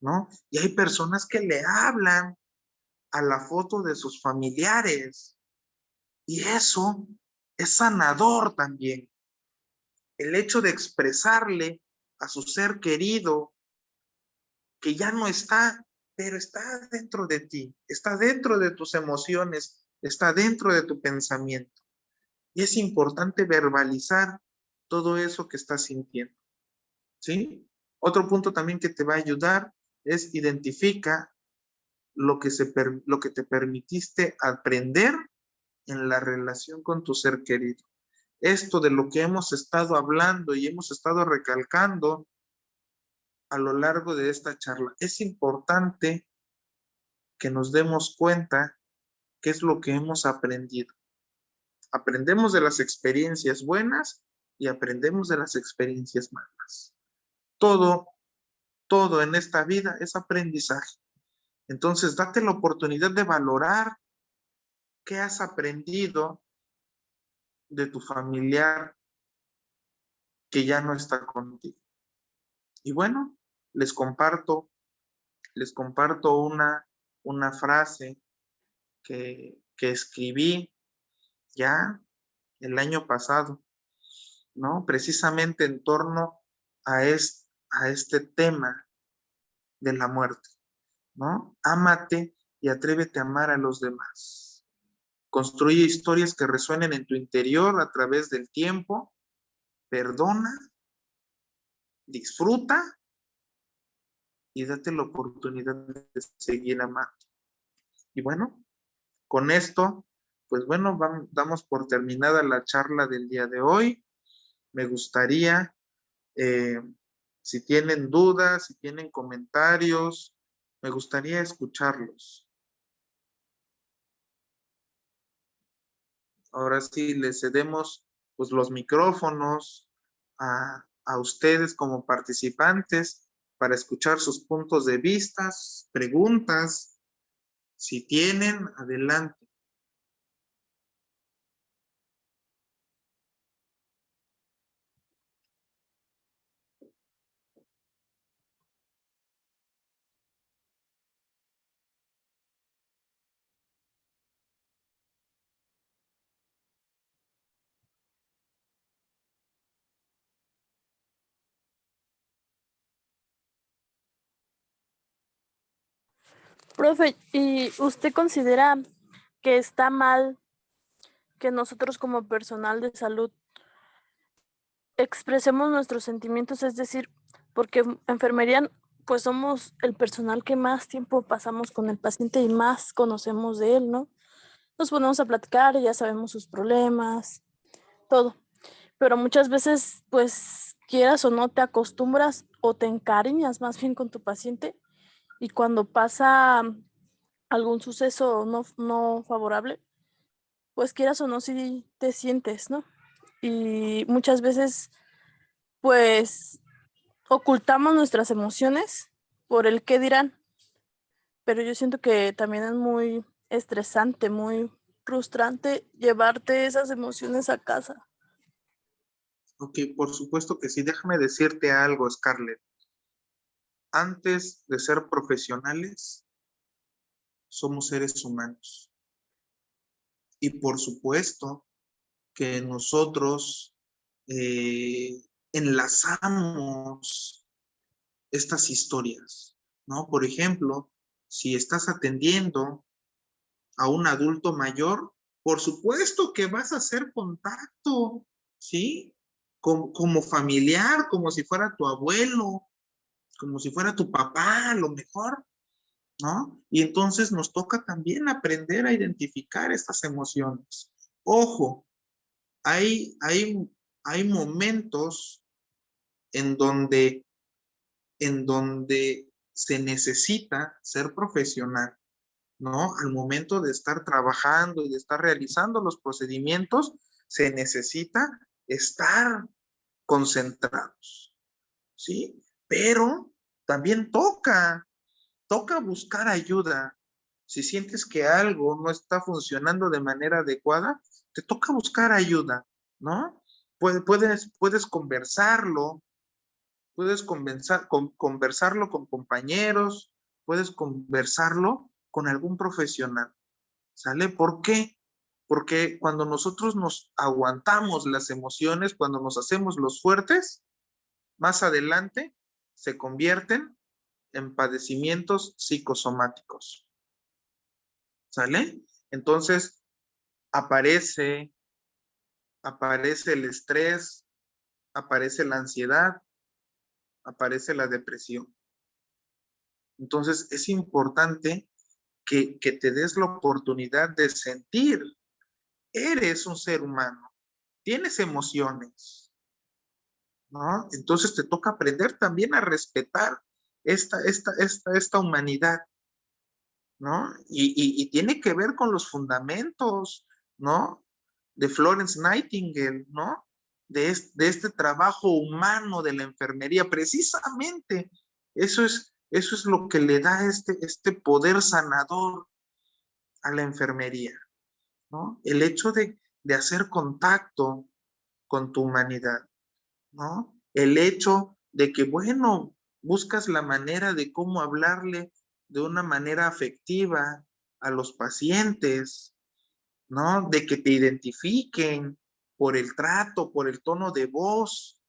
¿no? Y hay personas que le hablan a la foto de sus familiares. Y eso es sanador también. El hecho de expresarle a su ser querido que ya no está, pero está dentro de ti, está dentro de tus emociones, está dentro de tu pensamiento. Y es importante verbalizar todo eso que estás sintiendo, ¿sí? Otro punto también que te va a ayudar es identifica lo que te permitiste aprender en la relación con tu ser querido. Esto de lo que hemos estado hablando y hemos estado recalcando a lo largo de esta charla, es importante que nos demos cuenta qué es lo que hemos aprendido. Aprendemos de las experiencias buenas y aprendemos de las experiencias malas. Todo en esta vida es aprendizaje. Entonces, date la oportunidad de valorar qué has aprendido de tu familiar que ya no está contigo. Y bueno, les comparto una frase que escribí ya el año pasado, ¿no? Precisamente en torno a este tema de la muerte, ¿no? Ámate y atrévete a amar a los demás, Construye historias que resuenen en tu interior a través del tiempo. Perdona, disfruta y date la oportunidad de seguir amando. Y bueno, con esto, pues bueno, damos por terminada la charla del día de hoy. Me gustaría, si tienen dudas, si tienen comentarios, me gustaría escucharlos. Ahora sí, les cedemos pues, los micrófonos a ustedes como participantes para escuchar sus puntos de vista, preguntas. Si tienen, adelante. Profe, ¿y usted considera que está mal que nosotros como personal de salud expresemos nuestros sentimientos? Es decir, porque enfermería, pues somos el personal que más tiempo pasamos con el paciente y más conocemos de él, ¿no? Nos ponemos a platicar y ya sabemos sus problemas, todo. Pero muchas veces, pues, quieras o no, te acostumbras o te encariñas más bien con tu paciente, y cuando pasa algún suceso no favorable, pues quieras o no, sí te sientes, ¿no? Y muchas veces, pues, ocultamos nuestras emociones por el qué dirán, pero yo siento que también es muy estresante, muy frustrante llevarte esas emociones a casa. Ok, por supuesto que sí. Déjame decirte algo, Scarlett. Antes de ser profesionales, somos seres humanos. Y por supuesto que nosotros enlazamos estas historias, ¿no? Por ejemplo, si estás atendiendo a un adulto mayor, por supuesto que vas a hacer contacto, ¿sí? Como familiar, como si fuera tu abuelo, como si fuera tu papá, a lo mejor, ¿no? Y entonces nos toca también aprender a identificar estas emociones. Ojo, hay momentos en donde se necesita ser profesional, ¿no? Al momento de estar trabajando y de estar realizando los procedimientos, se necesita estar concentrados, ¿sí? Pero también toca buscar ayuda. Si sientes que algo no está funcionando de manera adecuada, te toca buscar ayuda, ¿no? Puedes conversarlo, conversarlo con compañeros, puedes conversarlo con algún profesional, ¿sale? ¿Por qué? Porque cuando nosotros nos aguantamos las emociones, cuando nos hacemos los fuertes, más adelante se convierten en padecimientos psicosomáticos, ¿sale? Entonces aparece el estrés, aparece la ansiedad, aparece la depresión. Entonces es importante que te des la oportunidad de sentir. Eres un ser humano, tienes emociones, ¿no? Entonces te toca aprender también a respetar esta humanidad, ¿no? Y tiene que ver con los fundamentos, ¿no? De Florence Nightingale, ¿no? De este trabajo humano de la enfermería. Precisamente eso es lo que le da este poder sanador a la enfermería, ¿no? El hecho de hacer contacto con tu humanidad, ¿no? El hecho de que, bueno, buscas la manera de cómo hablarle de una manera afectiva a los pacientes, ¿no? De que te identifiquen por el trato, por el tono de voz,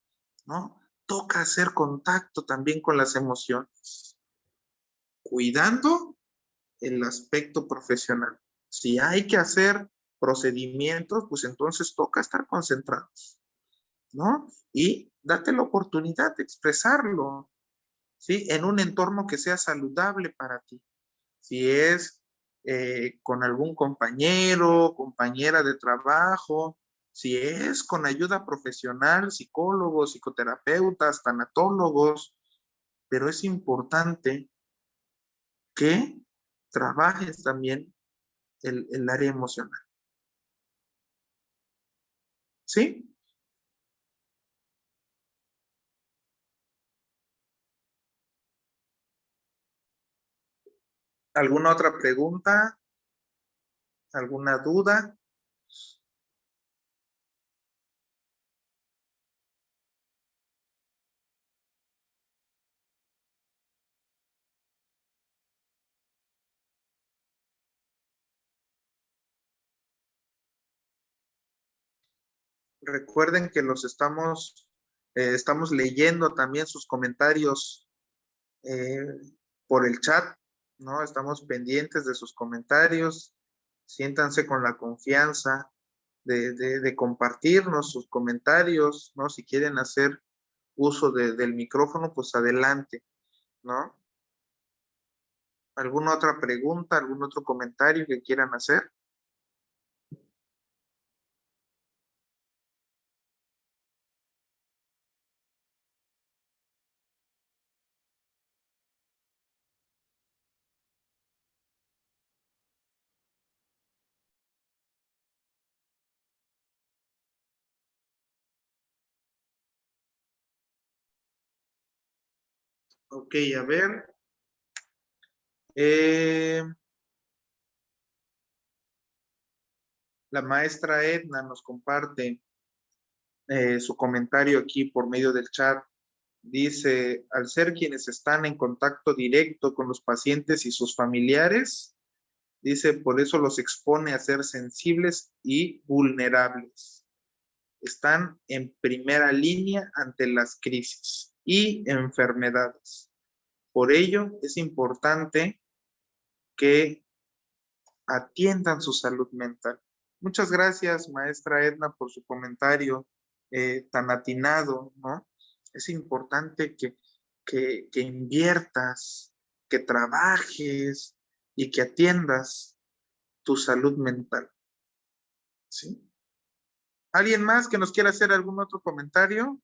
¿no? Toca hacer contacto también con las emociones, cuidando el aspecto profesional. Si hay que hacer procedimientos, pues entonces toca estar concentrados, ¿no? Y date la oportunidad de expresarlo, ¿sí? En un entorno que sea saludable para ti. Si es con algún compañero, compañera de trabajo, si es con ayuda profesional, psicólogos, psicoterapeutas, tanatólogos, pero es importante que trabajes también el área emocional. ¿Sí? ¿Alguna otra pregunta? ¿Alguna duda? Recuerden que los estamos leyendo también sus comentarios por el chat, ¿no? Estamos pendientes de sus comentarios. Siéntanse con la confianza de compartirnos sus comentarios, ¿no? Si quieren hacer uso del micrófono, pues adelante, ¿no? ¿Alguna otra pregunta, algún otro comentario que quieran hacer? Ok, a ver. La maestra Edna nos comparte su comentario aquí por medio del chat. Dice, al ser quienes están en contacto directo con los pacientes y sus familiares, dice, por eso los expone a ser sensibles y vulnerables. Están en primera línea ante las crisis y enfermedades. Por ello, es importante que atiendan su salud mental. Muchas gracias, maestra Edna, por su comentario tan atinado, ¿no? Es importante que inviertas, que trabajes y que atiendas tu salud mental, ¿sí? ¿Alguien más que nos quiera hacer algún otro comentario?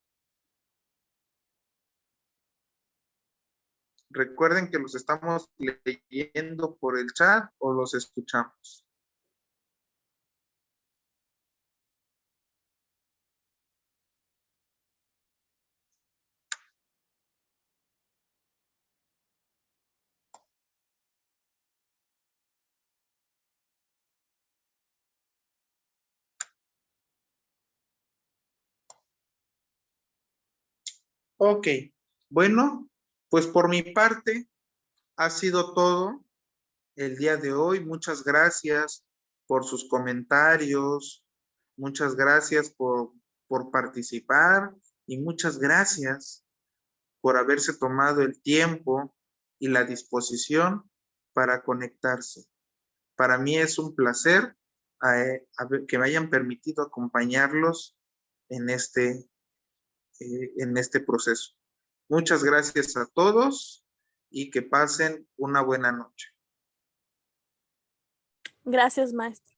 Recuerden que los estamos leyendo por el chat o los escuchamos. Ok, bueno, pues por mi parte ha sido todo el día de hoy. Muchas gracias por sus comentarios, muchas gracias por participar y muchas gracias por haberse tomado el tiempo y la disposición para conectarse. Para mí es un placer que me hayan permitido acompañarlos en este proceso. Muchas gracias a todos y que pasen una buena noche. Gracias, maestro.